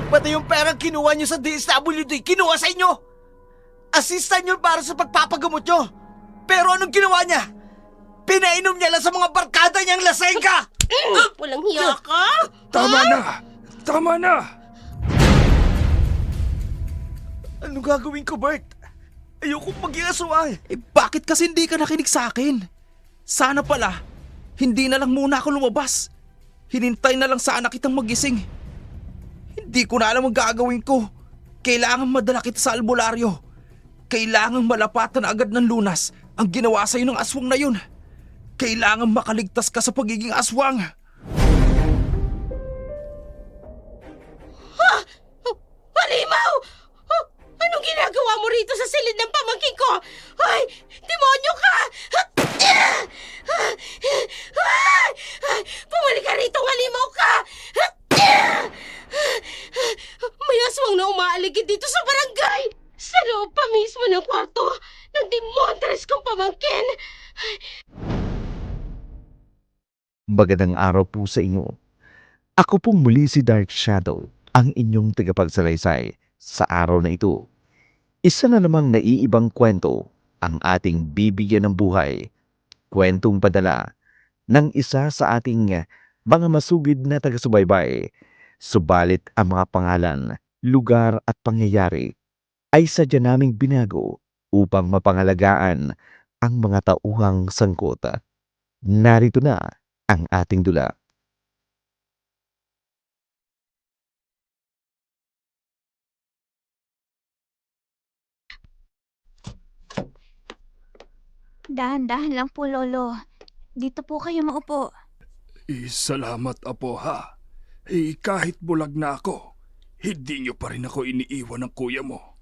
Pati yung perang kinuha nyo sa DSWD, kinuha sa inyo! Assistant yun para sa pagpapagamot nyo! Pero anong ginawa niya? Pinainom niya lang sa mga barkada niyang laseng ka! Walang hiya ka? Tama na! Tama na! Anong gagawin ko, Bert? Ayoko maging aswang. Bakit kasi hindi ka nakinig sa akin? Sana pala, hindi na lang muna ako lumabas. Hinintay na lang sana kitang magising. Hindi ko na alam ang gagawin ko. Kailangan madala kita sa albularyo. Kailangan malapatan agad ng lunas ang ginawa sa'yo ng aswang na yun. Kailangan makaligtas ka sa pagiging aswang. Halimaw! Anong ginagawa mo rito sa silid ng pamangkin ko? Ay, demonyo ka! Pumalik ka rito, halimaw ka! May aswang na umaaligid dito sa barangay! Sa loob pa mismo ng kwarto ng demontres kong pamangkin! Magandang araw po sa inyo. Ako pong muli si Dark Shadow, ang inyong tagapagsalaysay sa araw na ito. Isa na namang naiibang kwento ang ating bibigyan ng buhay. Kwentong padala ng isa sa ating mga masugid na taga-subaybay. Subalit ang mga pangalan, lugar at pangyayari ay sadya naming binago upang mapangalagaan ang mga tauhang sangkot. Narito na ang ating dula. Dahan-dahan lang po, Lolo. Dito po kayo maupo. Salamat, Apo, ha. Kahit bulag na ako, hindi niyo pa rin ako iniiwan ng kuya mo.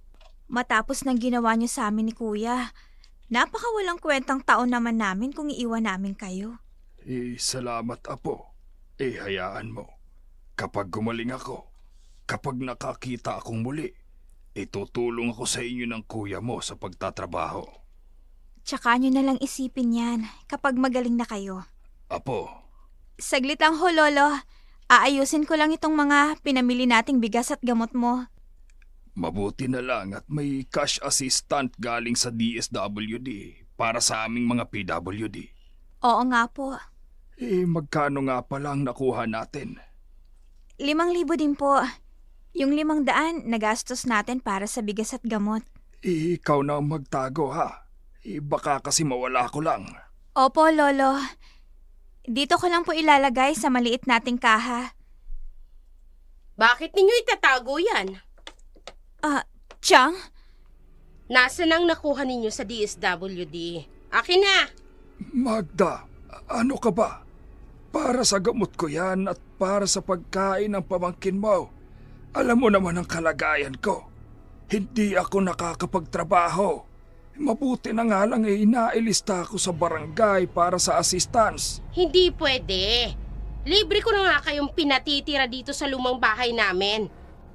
Matapos ng ginawa niyo sa amin ni Kuya, napakawalang kwentang taon naman namin kung iiwan namin kayo. Salamat, Apo. Hayaan mo. Kapag gumaling ako, kapag nakakita akong muli, itutulong ako sa inyo ng kuya mo sa pagtatrabaho. Tsaka niyo na lang isipin yan kapag magaling na kayo. Apo, Saglit lang ho, Lolo. Aayusin ko lang itong mga pinamili nating bigas at gamot mo. mabuti na lang at may cash assistant galing sa DSWD para sa aming mga PWD. Oo nga po. Magkano nga palang nakuha natin? 5,000 din po. Yung 500 nagastos natin para sa bigas at gamot. Ikaw na ang magtago, ha? Baka kasi mawala ko lang. Opo, Lolo. Dito ko lang po ilalagay sa maliit nating kaha. Bakit ninyo itatago yan? Chang? Nasaan ang nakuha ninyo sa DSWD? Akin na! Magda, ano ka ba? Para sa gamot ko yan at para sa pagkain ng pamangkin mo. Alam mo naman ang kalagayan ko. Hindi ako nakakapagtrabaho. Mabuti na nga lang inailista ako sa barangay para sa assistance. Hindi pwede. Libre ko na nga kayong pinatitira dito sa lumang bahay namin.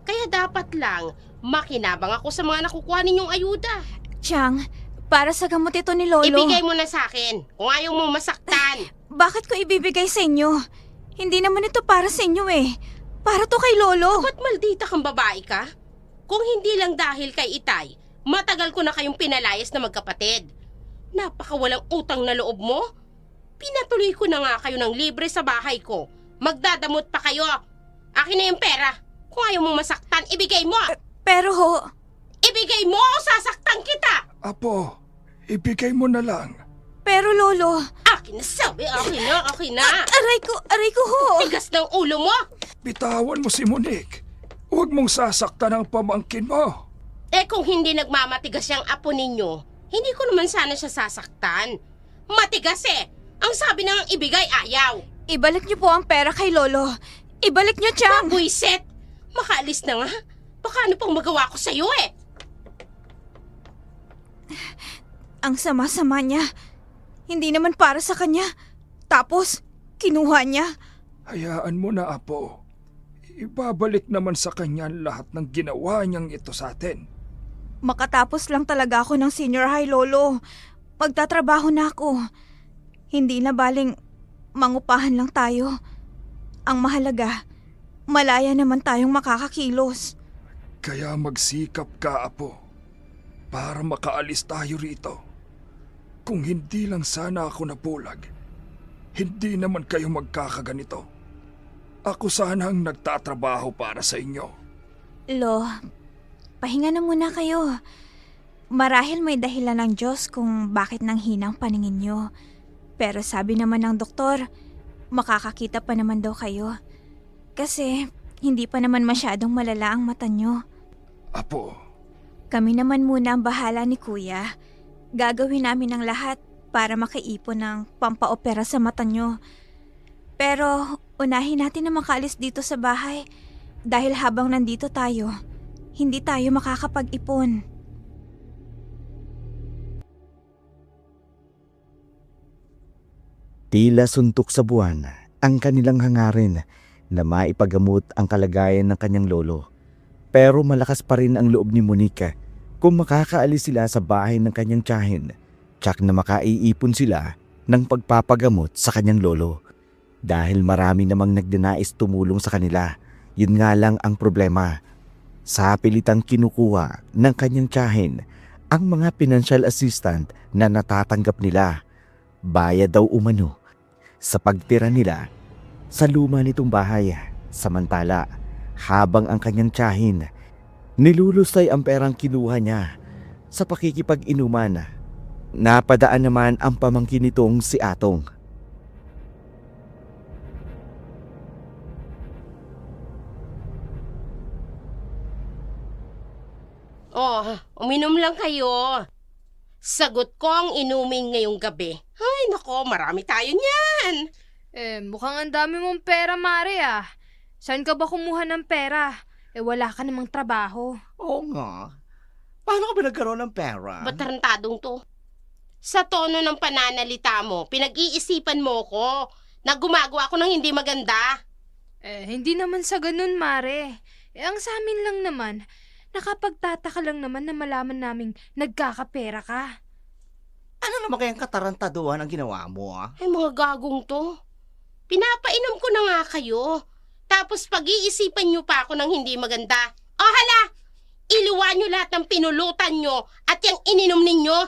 Kaya dapat lang makinabang ako sa mga nakukuha ninyong ayuda. Chang, para sa gamot ito ni Lolo. Ibigay mo na sa akin kung ayaw mong masaktan. Bakit ko ibibigay sa inyo? Hindi naman ito para sa inyo eh. Para to kay Lolo. Ba't maldita kang babae ka? Kung hindi lang dahil kay Itay, matagal ko na kayong pinalayas na magkapatid. Napakawalang utang na loob mo. Pinatuloy ko na nga kayo ng libre sa bahay ko. Magdadamot pa kayo. Akin na yung pera. Kung ayaw mong masaktan, ibigay mo. Pero ho, Ibigay mo o sasaktan kita. Apo, ibigay mo na lang. pero Lolo. Akin na sabi, akin na. Aray ko ho. Tigas ng ulo mo. Bitawan mo si Monique. Huwag mong sasaktan ang pamangkin mo. Kung hindi nagmamatigas yung apo ninyo, hindi ko naman sana siya sasaktan. Matigas eh. Ang sabi na nga ibigay, ayaw. Ibalik niyo po ang pera kay Lolo. Ibalik niyo, Chang. Buisit! Makaalis na nga. Baka ano pang magawa ko sa'yo eh. Ang sama-sama niya. Hindi naman para sa kanya. Tapos, kinuha niya. Hayaan mo na, Apo. Ibabalik naman sa kanya lahat ng ginawa niyang ito sa atin. Makatapos lang talaga ako ng senior high, Lolo. Magtatrabaho na ako. Hindi na baling mangupahan lang tayo. Ang mahalaga, malaya naman tayong makakakilos. Kaya magsikap ka, Apo, para makaalis tayo rito. Kung hindi lang sana ako napulag, hindi naman kayo magkakaganito. Ako sana ang nagtatrabaho para sa inyo. Lo, pahinga na muna kayo. Marahil may dahilan ng Diyos kung bakit nang hinang paningin nyo. Pero sabi naman ng doktor, makakakita pa naman daw kayo. Kasi hindi pa naman masyadong malala ang mata nyo. Apo, Kami naman muna ang bahala ni Kuya. Gagawin namin ang lahat para makaipon ng pampaopera sa mata nyo. Pero unahin natin na makaalis dito sa bahay dahil habang nandito tayo, hindi tayo makakapag-ipon. Tila suntok sa buwan ang kanilang hangarin na maipagamot ang kalagayan ng kanyang lolo. Pero malakas pa rin ang loob ni Monica kung makakaalis sila sa bahay ng kanyang tiyahin, tsak na makaiipon sila ng pagpapagamot sa kanyang lolo. Dahil marami namang nagdinais tumulong sa kanila, yun nga lang ang problema. Sa pilitang kinukuha ng kanyang tiyahin ang mga financial assistant na natatanggap nila. Bayad daw umano sa pagtira nila sa luma nitong bahay. Samantala, habang ang kanyang tiyahin nilulusay ang perang kinuha niya sa pakikipag-inuman, napadaan naman ang pamangkin nitong si Atong. Oh, uminom lang kayo. Sagot ko ang inumin ngayong gabi. Ay, nako, marami tayo niyan. Mukhang ang dami mong pera, Mare, ah. Saan ka ba kumuha ng pera? Wala ka namang trabaho. Oo nga. Paano ka ba nagkaroon ng pera? Ba't tarantadong to? Sa tono ng pananalita mo, pinag-iisipan mo ko na gumagawa ko ng hindi maganda. Hindi naman sa ganun, Mare. Ang sa amin lang naman, nakapagtataka lang naman na malaman naming nagkakapera ka. Ano naman kayang katarantaduhan ang ginawa mo, ah? Ay, mga gagong to. Pinapainom ko na nga kayo. Tapos pag-iisipan nyo pa ako ng hindi maganda. O hala! Iluwa nyo lahat ng pinulutan nyo at yung ininom ninyo.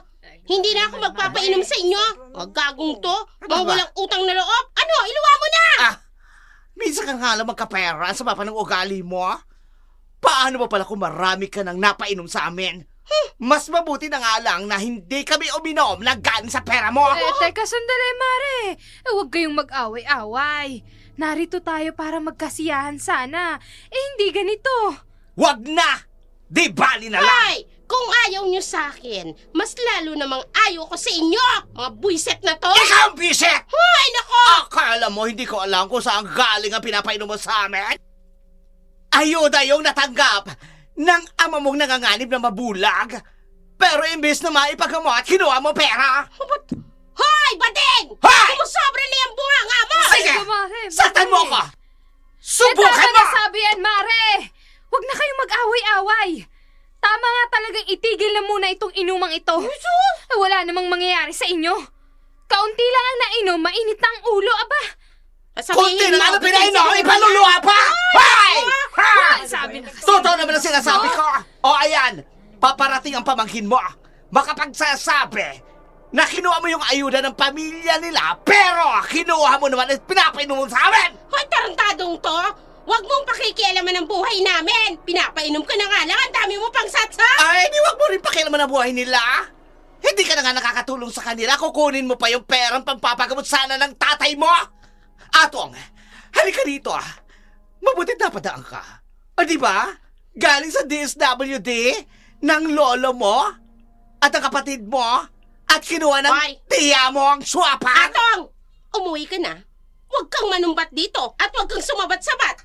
Hindi na ako magpapainom sa inyo. Mga gagong to. Mga walang utang na loob. Ano? Iluwa mo na! Minsan ka nga lang magkapera sa mapa ng ugali mo, ah. Paano ba pala kung marami ka nang napainom sa amin? Mas mabuti na nga lang na hindi kami uminom na galing sa pera mo. Teka, sandali, Mare. Huwag kayong mag-away-away. Narito tayo para magkasiyahan sana. Hindi ganito. Wag na! Di bali na lang! Hoy! Kung ayaw nyo sa akin, mas lalo namang ayaw ko sa inyo! Mga buwiset na to! Ikaw ang bisit! Hoy! Nako! Akala mo hindi ko alam kung saan galing ang pinapainom mo sa amin? Ayuda yung natanggap ng ama mong nanganganib na mabulag. Pero imbes na maipagamot, kinuha mo pera. Hoy! Bading! Hoy! Sumusobra na yung bunganga mo! Sige! Ay, Mare, Saktan mo ko! Subukan Tama mo! na sabi yan, Mare! Huwag na kayong mag-away-away. Tama nga talagang itigil na muna itong inumang ito. Wala namang mangyayari sa inyo. Kaunti lang ang nainom, mainit na ang ulo, aba. Kunti na ano pinainom, ipaluluha pa! Hoy! Sabi na kasi. Totoo naman ang sinasabi ko! O ayan, paparating ang pamangkin mo. Makapagsasabi na kinuha mo yung ayuda ng pamilya nila, pero kinuha mo naman at pinapainom mo sa amin! Hoy! Tarantadong to! Huwag mong pakikialaman ang buhay namin! Pinapainom ka na nga lang, ang dami mo pang satsa! Ay, di wag mo rin pakialaman ang buhay nila. Hindi ka na nga nakakatulong sa kanila, kukunin mo pa yung perang pampapagamot sana ng tatay mo. Atong, halika dito ah. Mabuti napadaan ka. O di ba? Galing sa DSWD ng lolo mo at ang kapatid mo at kinuha ng Hoy! tiya mo ang swapan. Atong! Umuwi ka na. Huwag kang manumbat dito at huwag kang sumabat-sabat.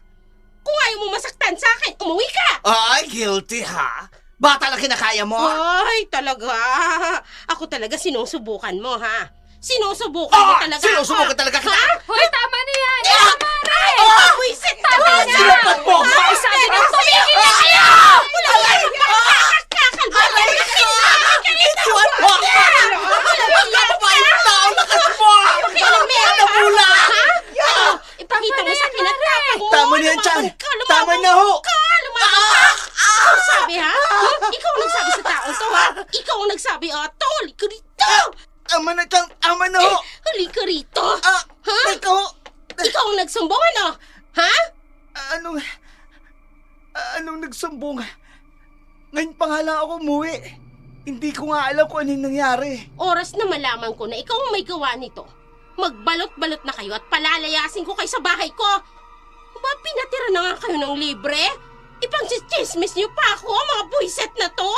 Kung ayaw mo masaktan sa akin, umuwi ka! Ay, guilty ha? Bata lang kinakaya mo? Ay, talaga. Ako talaga sinusubukan mo, ha? Sinusubukan mo talaga sinusubukan ako. talaga kita. Ha? Hoy, tama na yan! Ah! Buwisit ka Tama na! na! Sinapat mo ako! Ay, sabi na tumigil na kayo! Wala ka yung makakakalbal! Ituan mo ako! Nakapapayang tao, lakas mo! Nabulag! Ipakita mo sa akin at tapang mo! Tama niyan, Chan. Ka na ho! Lumaban ka! Ikaw sabi, ha? Ikaw ang nagsabi sa taong to, ha? Ikaw ang nagsabi, tol! Halika rito! Tama na, Chang! Tama na ho! Halika rito! Ah! Ha? Teka ho! Ikaw ang nagsumbong, ano? Ha? Anong nagsumbong? Ngayon pa nga lang ako umuwi. Hindi ko nga alam kung anong nangyari. Oras na malaman ko na ikaw ang may gawa nito. Magbalot-balot na kayo at palalayasin ko kayo sa bahay ko. Ba, pinatira na nga kayo ng libre? Ipang-chismis niyo pa ako, mga buwiset na to?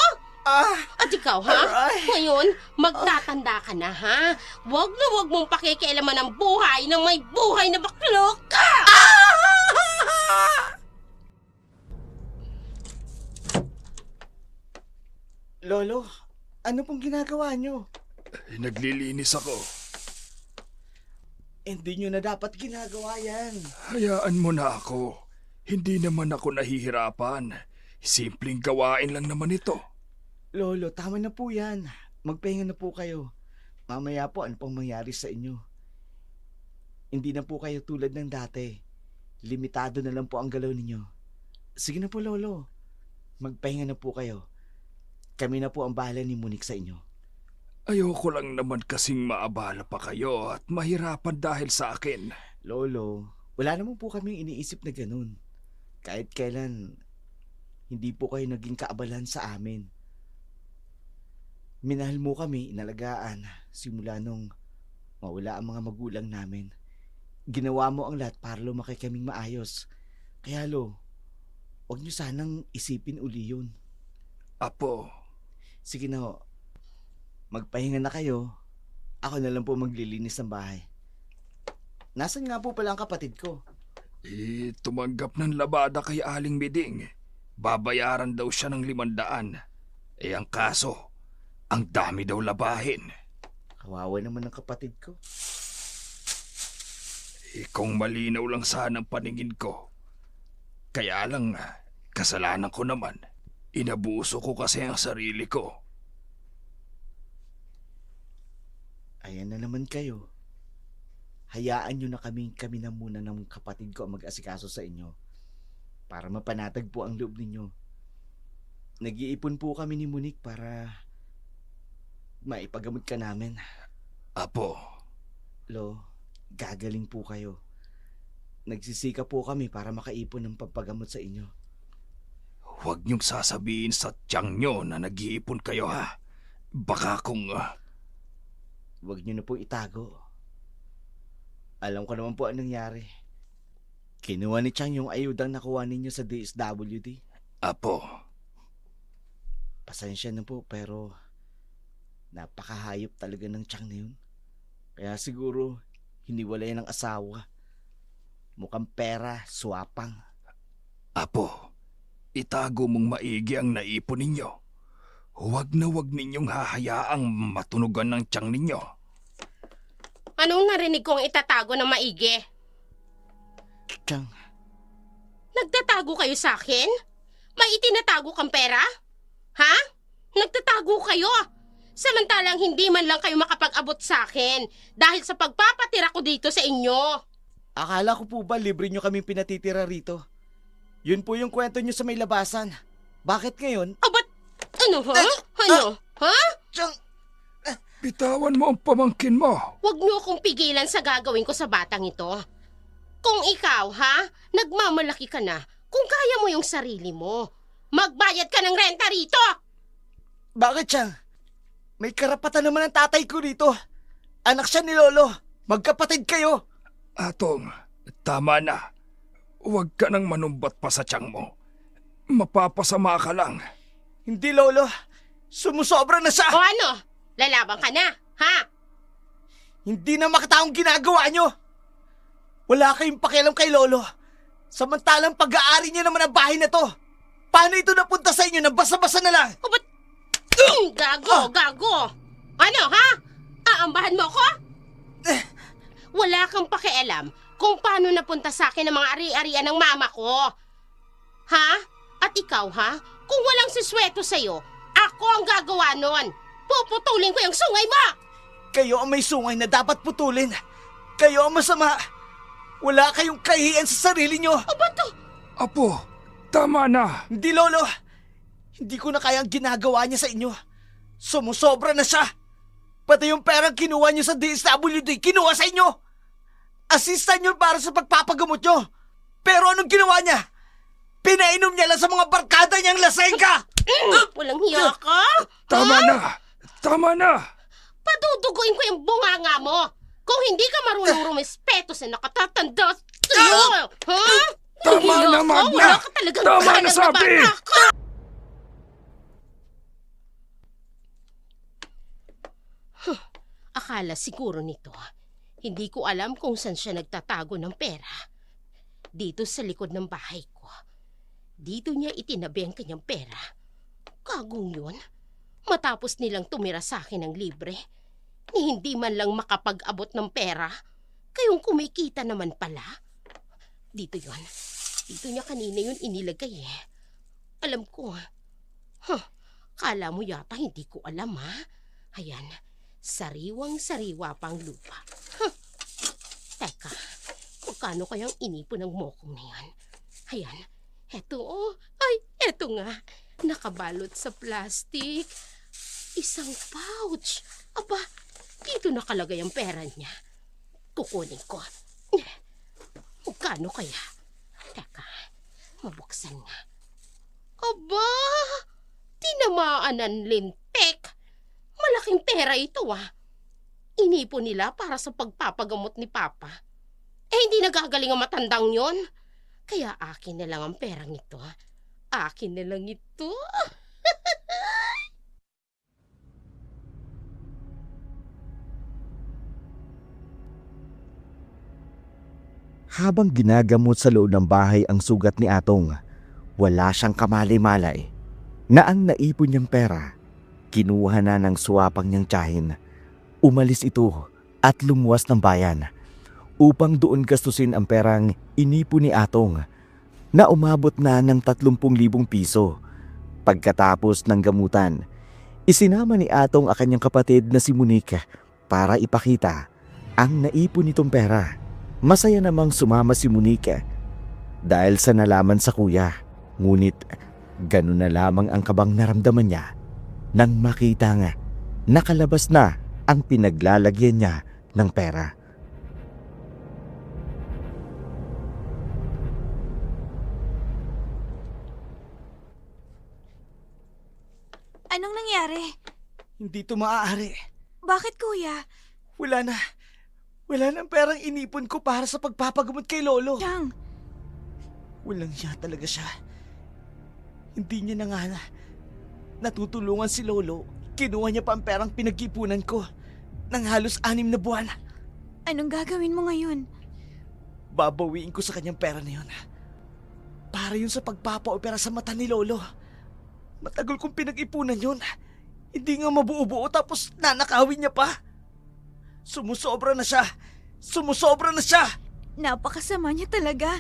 At ikaw, ha? Aray. Ngayon, magtatanda ka na, ha? Huwag na huwag mong pakikialaman ang buhay ng may buhay na baklok ka! Lolo, ano pong ginagawa nyo? Naglilinis ako. Hindi nyo na dapat ginagawa yan. Hayaan mo na ako. Hindi naman ako nahihirapan. Simpleng gawain lang naman ito. Lolo, tama na po yan. Magpahinga na po kayo. Mamaya po, ano pong mangyari sa inyo? Hindi na po kayo tulad ng dati. Limitado na lang po ang galaw ninyo. Sige na po, Lolo. Magpahinga na po kayo. Kami na po ang bahala ni Monique sa inyo. Ayoko lang naman kasing maabala pa kayo at mahirapan dahil sa akin. Lolo, wala naman po kaming iniisip na ganun. Kahit kailan, hindi po kayo naging kaabalan sa amin. Minahal mo kami, inalagaan, simula nung mawala ang mga magulang namin. Ginawa mo ang lahat para lumaki kaming maayos. Kaya huwag niyo sanang isipin uli yun. Apo, Sige na ho, magpahinga na kayo. Ako na lang po maglilinis ng bahay. Nasaan nga po pala ang kapatid ko? tumanggap ng labada kay Aling Miding. Babayaran daw siya ng 500. Ang kaso, ang dami daw labahin. Kawawa naman ang kapatid ko. Kung malinaw lang sana ang paningin ko. Kaya lang, kasalanan ko naman. Inabuso ko kasi ang sarili ko. Ayan na naman kayo. Hayaan nyo na kami na muna ng kapatid ko ang mag-asikaso sa inyo. Para mapanatag po ang loob ninyo. Nag-iipon po kami ni Monique para maipagamot ka namin. Apo, Gagaling po kayo. Nagsisika po kami para makaipon ng pampagamot sa inyo. huwag niyong sasabihin sa tiyang nyo na nag-iipon kayo ha. Baka kung... Huwag nyo na po itago. Alam ko naman po anong nangyari. Kinuha ni Chang yung ayudang nakuha ninyo sa DSWD. Apo, Pasensya na po pero napakahayop talaga ng Chang na yun. Kaya siguro hiniwalay ng asawa. Mukhang pera, swapang. Apo, itago mong maigi ang naipon ninyo. Huwag na huwag ninyong hahayaang matunugan ng tiyang ninyo. Anong narinig kong itatago na maigi? Chang, Nagtatago kayo sa akin? May itinatago kang pera? Ha? Nagtatago kayo? Samantalang hindi man lang kayo makapag-abot sa akin dahil sa pagpapatira ko dito sa inyo. akala ko po ba libre nyo kaming pinatitira rito? Yun po yung kwento nyo sa may labasan. Bakit ngayon? Abat, ano ha? Ano? Ha? Chang, Bitawan mo ang pamangkin mo. Huwag niyo akong pigilan sa gagawin ko sa batang ito. Kung ikaw, ha? Nagmamalaki ka na. Kung kaya mo yung sarili mo, magbayad ka ng renta rito! bakit Chang? May karapatan naman ang tatay ko rito. Anak siya ni Lolo. Magkapatid kayo. Atong, tama na. Huwag ka nang manumbat pa sa tiyang mo. Mapapasama ka lang. Hindi, Lolo. Sumusobra na siya. O ano? Lalaban ka na, ha? Hindi na makataong ginagawa nyo. Wala kayong pakialam kay Lolo. Samantalang pag-aari niya naman ang bahay na to. Paano ito napunta sa inyo na basa-basa na lang? O ba't... Gago! Ano, ha? Aambahan mo ko? Wala kang pakialam kung paano napunta sa akin ang mga ari-arian ng mama ko. Ha? At ikaw, ha? Kung walang sisweto sa'yo, ako ang gagawa nun. Puputulin ko yung sungay mo! Kayo ang may sungay na dapat putulin. Kayo ang masama. Wala kayong kahihiyan sa sarili nyo. O ba't to? Apo, Tama na! Hindi, Lolo! Hindi ko na kayang ginagawa niya sa inyo. Sumusobra na siya! Pati yung perang kinuha niyo sa DSWD, kinuha sa inyo! Assistant niyo para sa pagpapagamot niyo! Pero anong ginawa niya? Pinainom niya lang sa mga barkada niyang lasengka! Walang hiya ka? Tama na! Tama na! Paduduguin ko yung bunganga mo! Kung hindi ka marunong rumespeto sa nakatatanda sa'yo! Ha? Tama Hiya na, ka? Magna! Wala ka talagang Tama na, ganang sabi! bata ka! Akala siguro nito, hindi ko alam kung saan siya nagtatago ng pera. Dito sa likod ng bahay ko. Dito niya itinabi ang kanyang pera. Kagong yun. Matapos nilang tumira sa akin ng libre, ni hindi man lang makapag-abot ng pera, kayong kumikita naman pala. Dito yon. Dito niya kanina yun inilagay eh. Alam ko. Kala mo yata hindi ko alam ha. Ayan. Sariwang-sariwa pang lupa. Teka, magkano kayang inipon ng mokong na yan? Ayan, eto oh. Ay, eto nga. Nakabalot sa plastic. Isang pouch. Aba, dito nakalagay ang pera niya. Kukunin ko. Magkano kaya? Teka, mabuksan nga. Aba, tinamaan ng lintik. Malaking pera ito ah. Inipon nila para sa pagpapagamot ni Papa. Hindi nagagaling ang matandang yon. Kaya akin na lang ang perang ito. Akin na lang ito. Habang ginagamot sa loob ng bahay ang sugat ni Atong, wala siyang kamali-malay na ang naipon niyang pera, kinuha na ng suwapang niyang tiyahin. Umalis ito at lumuwas ng bayan upang doon gastusin ang perang inipon ni Atong na umabot na ng 30,000 piso. Pagkatapos ng gamutan, isinama ni Atong ang kanyang kapatid na si Monique para ipakita ang naipon nitong pera. Masaya namang sumama si Monique dahil sa nalaman sa kuya. Ngunit ganun na lamang ang kabang naramdaman niya nang makita nga nakalabas na ang pinaglalagyan niya ng pera. Anong nangyari? Hindi to maaari. Bakit, kuya? Wala na. Wala nang perang inipon ko para sa pagpapagamot kay Lolo. Chang, Walang siya talaga siya. Hindi niya na nga natutulungan si Lolo. Kinuha niya pa ang perang pinag-ipunan ko ng halos 6 na buwan. anong gagawin mo ngayon? Babawiin ko sa kanyang pera na yun. Para yun sa pagpapa-opera sa mata ni Lolo. Matagal kong pinag-ipunan yun. Hindi nga mabuo-buo tapos nanakawin niya pa. Sumusobra na siya. Sumusobra na siya. Napakasama niya talaga.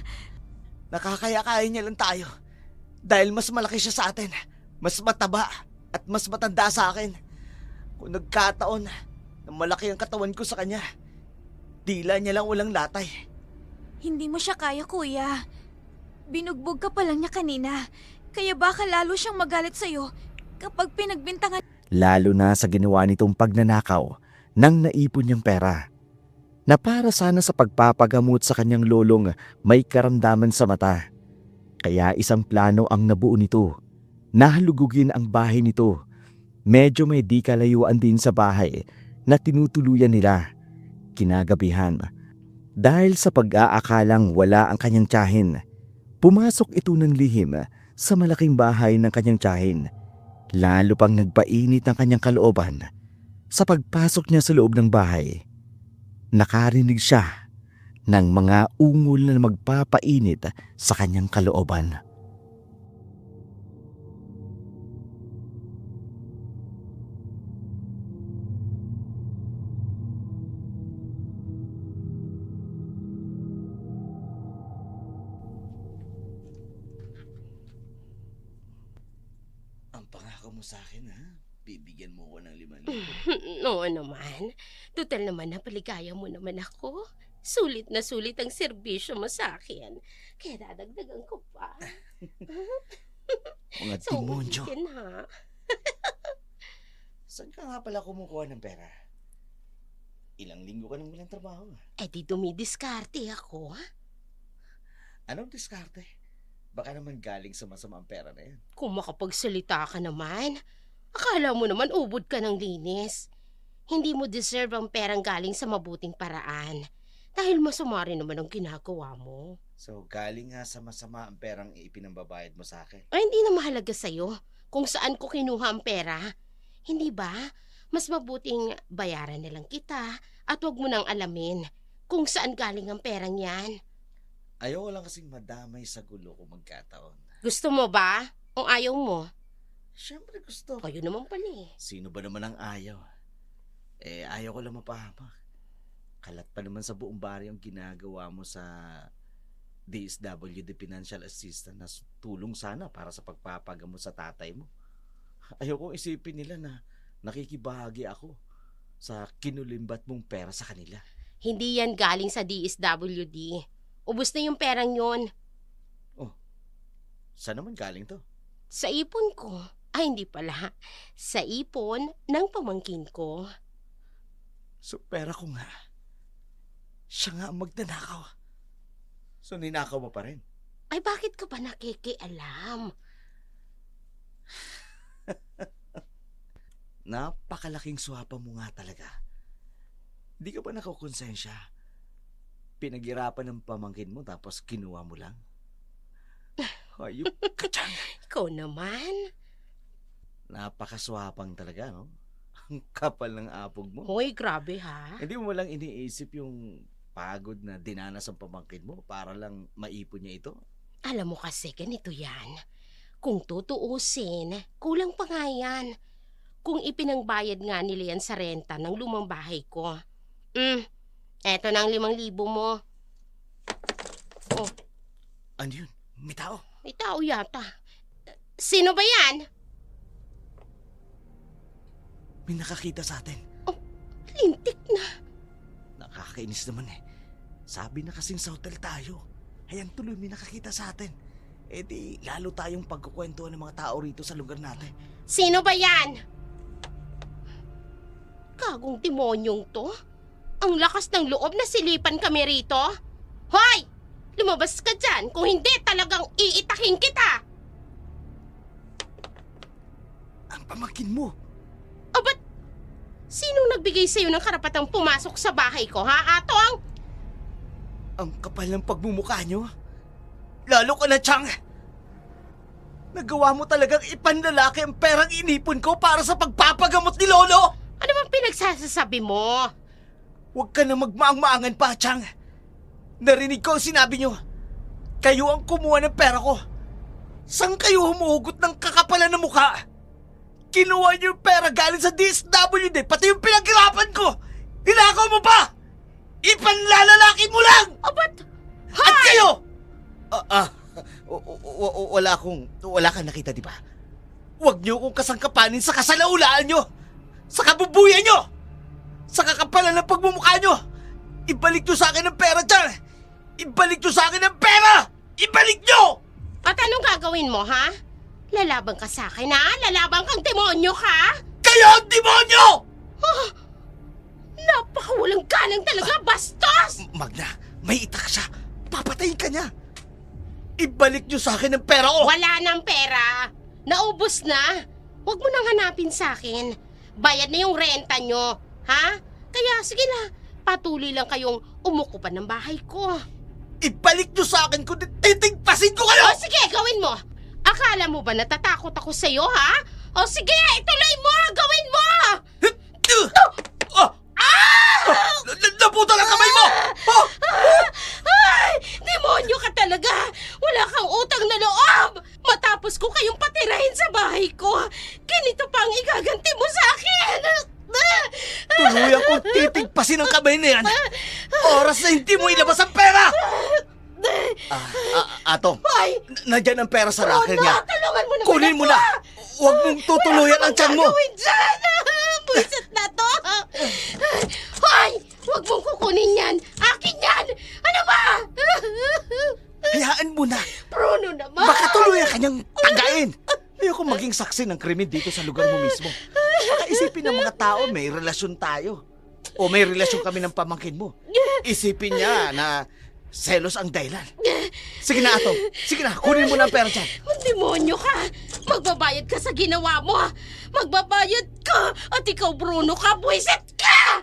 Nakakaya-kaya niya lang tayo. Dahil mas malaki siya sa atin. Mas mataba at mas matanda sa akin. Kung nagkataon na malaki ang katawan ko sa kanya, dila niya lang walang latay. Hindi mo siya kaya, kuya. Binugbog ka pa lang niya kanina. Kaya baka lalo siyang magalit sa'yo kapag pinagbintangan. Lalo na sa ginawa nitong pagnanakaw ng naipon niyang pera na para sana sa pagpapagamot sa kanyang lolong may karamdaman sa mata. Kaya isang plano ang nabuo nito. Nahalugugin ang bahay nito. Medyo may di kalayuan din sa bahay na tinutuluyan nila. Kinagabihan, dahil sa pag-aakalang wala ang kanyang tiyahin, pumasok ito ng lihim sa malaking bahay ng kanyang tiyahin. Lalo pang nagpainit ang kanyang kalooban. Sa pagpasok niya sa loob ng bahay, nakarinig siya ng mga ungol na magpapainit sa kanyang kalooban. Ang pangako mo sa akin, ha? Bibigyan mo ko ng 5,000. Oo naman. Total naman napaligaya mo naman ako. Sulit na sulit ang serbisyo mo sa akin. Kaya dadagdagan ko pa. Mga So, demonyo. ulitin, ha? Saan ka nga pala kumukuha ng pera? Ilang linggo ka nang walang trabaho. Eh di dumidiskarte ako, ha? Anong diskarte? Baka naman galing sa masamang pera na yan. Kung makapagsalita ka naman, akala mo naman ubod ka ng linis. Hindi mo deserve ang perang galing sa mabuting paraan. Dahil masama rin naman ang ginagawa mo. So, galing nga sa masama ang perang ipinambabayad mo sa akin. Ay, hindi na mahalaga sa'yo kung saan ko kinuha ang pera. Hindi ba? Mas mabuting bayaran na lang kita at huwag mo nang alamin kung saan galing ang perang yan. Ayoko lang kasing madamay sa gulo kung magkataon. Gusto mo ba? O ayaw mo? Siyempre gusto. Kayo naman pala eh. Sino ba naman ang ayaw? Eh, ayaw ko lang mapahamak. Kalat pa naman sa buong baryo ang ginagawa mo sa DSWD Financial Assistant na tulong sana para sa pagpapagamot sa tatay mo. Ayokong isipin nila na nakikibahagi ako sa kinulimbat mong pera sa kanila. Hindi yan galing sa DSWD. Ubus na yung perang yon. Saan naman galing to? Sa ipon ko. Ay, hindi pala. Sa ipon ng pamangkin ko. So, pera ko nga. Siya nga ang magnanakaw. So, ninakaw mo pa rin? Ay, bakit ka ba nakikialam? Napakalaking swapa mo nga talaga. Di ka ba nakukonsensya? Pinaghirapan ng pamangkin mo tapos kinuha mo lang? Hayop ka dyan. Ikaw naman. Napakaswapang talaga, no? Ang kapal ng apog mo. Hoy, grabe ha. Hindi mo lang iniisip yung pagod na dinanas ang pamangkin mo para lang maipon niya ito? Alam mo kasi ganito yan. Kung tutuusin, kulang pa nga yan. Kung ipinangbayad nga nila yan sa renta ng lumang bahay ko. Eto na ang 5,000 mo. Oh, Ano yun? May tao? may tao yata. Sino ba yan? May nakakita sa atin. Lintik na. Nakakainis naman eh. Sabi na kasing sa hotel tayo. Ayan tuloy may nakakita sa atin. Eh di lalo tayong pagkukwentuhan ng mga tao rito sa lugar natin. Sino ba yan? Gagong demonyong to. Ang lakas ng loob na silipan kami rito. Hoy! Lumabas ka dyan. Kung hindi, talagang iitakin kita. Ang pamangkin mo. O ba't sinong nagbigay sa'yo ng karapatang pumasok sa bahay ko, ha, Atong? Ang kapal ng pagmumukha nyo. Lalo ka na, Chang. Nagawa mo talagang ipanlalaki ang perang inipon ko para sa pagpapagamot ni Lolo. Ano bang pinagsasasabi mo? Huwag ka na magmaang-maangan pa, Chang. Narinig ko ang sinabi nyo. Kayo ang kumuha ng pera ko. Saan kayo humuhugot ng kakapalan ng mukha? Kinuha niyo yung pera galing sa DSWD, pati yung pinaghirapan ko. Hinakaw mo pa! Ipanlalalaki mo lang! Ba't? At kayo! Wala kang nakita, di ba? Huwag niyo akong kasangkapanin sa kasalaulaan niyo! Sa kabubuyan niyo! Sa kakapalan ng pagmumukha niyo! Ibalik niyo sa akin ang pera dyan! Ibalik niyo sa akin ang pera! Ibalik niyo! At anong gagawin mo, ha? Lalaban ka sa akin, ha? Lalaban kang demonyo ka? Kayo ang demonyo! Napakawalang ganang talaga, bastos! Magna, may itak siya. Papatayin ka niya. Ibalik niyo sa akin ang pera ko! Wala nang pera. Naubos na. Huwag mo nang hanapin sa akin. Bayad na yung renta nyo, ha? Kaya sige na, patuloy lang kayong umukupan ng bahay ko. Ibalik niyo sa akin kung titigpasin ko kayo! O sige, gawin mo. Akala mo ba natatakot ako sa'yo, ha? O sige, ituloy mo! Gawin mo! Naputo lang kamay mo! Oh! Ay! Demonyo ka talaga! Wala kang utang na loob! Matapos ko kayong patirahin sa bahay ko, ganito pa ang igaganti mo sa akin! Tuluyan kong titigpasin ang kamay na yan! Oras na hindi mo ilabas ang pera! Atong, Ay! nandyan ang pera sa locker niya. Tulungan mo naman Kunin mo ako. na! Huwag mong tutuluyan ang tiyan mo! Gagawin dyan! Buisit na to! Hoy! Huwag mong kukunin yan! Akin yan! Ano ba? Hayaan mo na. Bruno naman! Baka tuloy ang kanyang tagain. Ayoko maging saksi ng krimen dito sa lugar mo mismo. Baka isipin ng mga tao may relasyon tayo. O may relasyon kami ng pamangkin mo. Isipin niya na selos ang dahilan. Sige na, Atong. Sige na, kunin mo na ang pera dyan. Demonyo ka! Magbabayad ka sa ginawa mo! Magbabayad ka! At ikaw, Bruno, ka! Buwisit ka!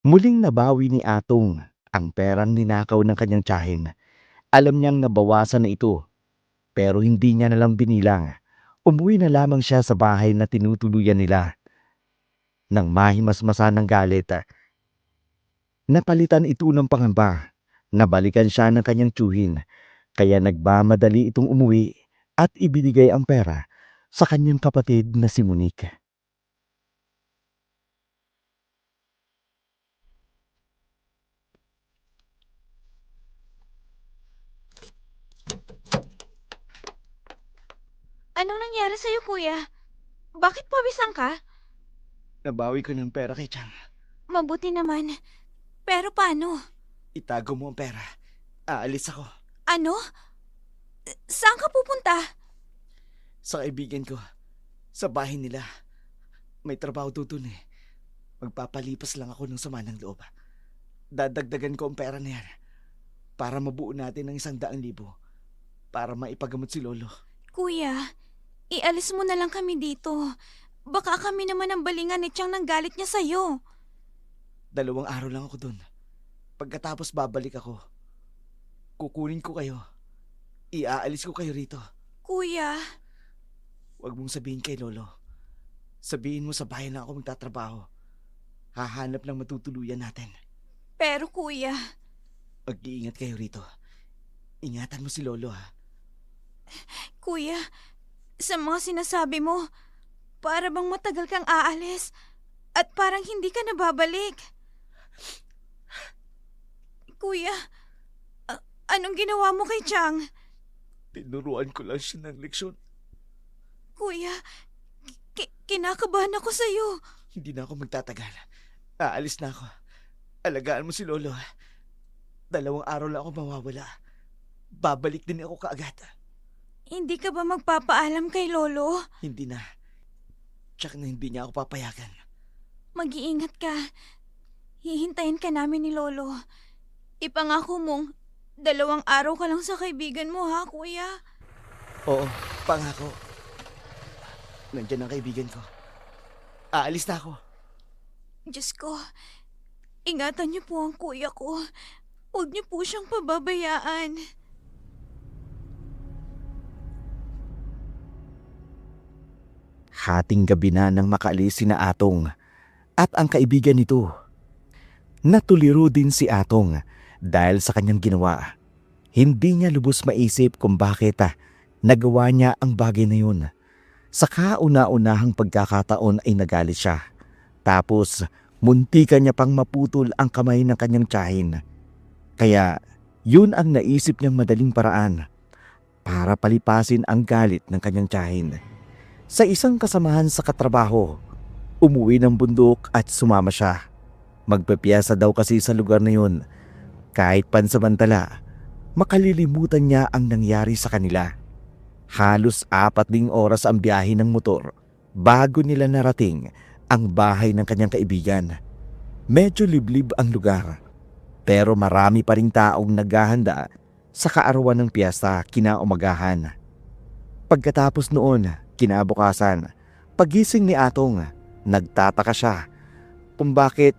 Muling nabawi ni Atong ang perang ninakaw ng kanyang tiyahin. Alam niyang nabawasan na ito, pero hindi niya nalang binilang. Umuwi na lamang siya sa bahay na tinutuluyan nila. Nang mahimasmasan ng galit, napalitan ito ng pangamba. Nabalikan siya ng kanyang tiyuhin, kaya nagmamadali itong umuwi at ibinigay ang pera sa kanyang kapatid na si Monique. Anong nangyari sa'yo, kuya? Bakit pabisan ka? Nabawi ko ng pera kay Chang. Mabuti naman. Pero paano? Itago mo ang pera. Aalis ako. Ano? Saan ka pupunta? Sa kaibigan ko. Sa bahay nila. May trabaho dun eh. Magpapalipas lang ako ng sama ng loob. Dadagdagan ko ang pera na yan. Para mabuo natin ng 100,000. Para maipagamot si Lolo. Kuya, ialis mo na lang kami dito. Baka kami naman ang balingan ni Chang nang galit niya sa'yo. 2 araw lang ako dun. Pagkatapos babalik ako. Kukunin ko kayo. Iaalis ko kayo rito. Kuya, Huwag mong sabihin kay Lolo. Sabihin mo sa bahay na ako magtatrabaho. Hahanap ng matutuluyan natin. pero kuya, Mag-iingat kayo rito. Ingatan mo si Lolo ha. kuya, sa mga sinasabi mo, para bang matagal kang aalis at parang hindi ka nababalik. Kuya, anong ginawa mo kay Chang? Tinuruan ko lang siya ng leksyon. Kuya, kinakabahan ako sa'yo. Hindi na ako magtatagal. Aalis na ako. Alagaan mo si Lolo ha. 2 araw lang ako mawawala. Babalik din ako kaagad. Hindi ka ba magpapaalam kay Lolo? Hindi na. Tsak na hindi niya ako papayagan. Mag-iingat ka. Hihintayin ka namin ni Lolo. Ipangako mong 2 araw ka lang sa kaibigan mo, ha, kuya? Oo, pangako. Nandiyan ang kaibigan ko. Aalis na ako. Diyos ko, ingatan niyo po ang kuya ko. Huwag niyo po siyang pababayaan. Hating gabi na nang makaalis sina Atong at ang kaibigan nito. Natuliro din si Atong dahil sa kanyang ginawa. Hindi niya lubos maisip kung bakit nagawa niya ang bagay na yun. Sa kauna-unahang pagkakataon ay nagalit siya. Tapos muntikan niya pang maputol ang kamay ng kanyang tiyahin. Kaya yun ang naisip niyang madaling paraan para palipasin ang galit ng kanyang tiyahin. Sa isang kasamahan sa katrabaho, umuwi ng bundok at sumama siya. Magpapiyasa daw kasi sa lugar na yun. Kahit pansamantala, makalilimutan niya ang nangyari sa kanila. Halos 4 oras ang biyahe ng motor bago nila narating ang bahay ng kanyang kaibigan. Medyo liblib ang lugar, pero marami pa ring taong naghahanda sa kaarawan ng piyesta kinaumagahan. Pagkatapos noon, kinabukasan, pagising ni Atong, nagtataka siya kung bakit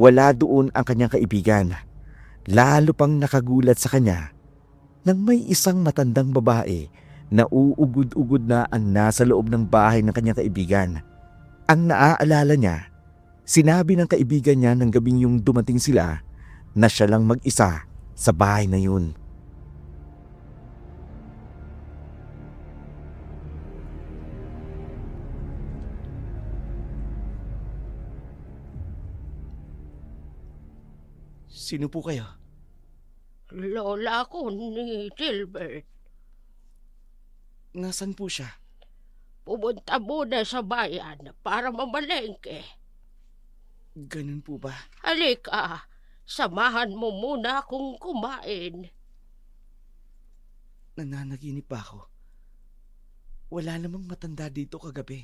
wala doon ang kanyang kaibigan. Lalo pang nakagulat sa kanya nang may isang matandang babae na uugod-ugod na ang nasa loob ng bahay ng kanyang kaibigan. Ang naaalala niya, sinabi ng kaibigan niya ng gabing yung dumating sila na siya lang mag-isa sa bahay na yun. Sino po kayo? Lola ko ni Gilbert. Nasaan po siya? pumunta muna sa bayan para mamalengke. Ganun po ba? Halika, samahan mo muna akong kumain. Nananaginip ba ako? Wala namang matanda dito kagabi.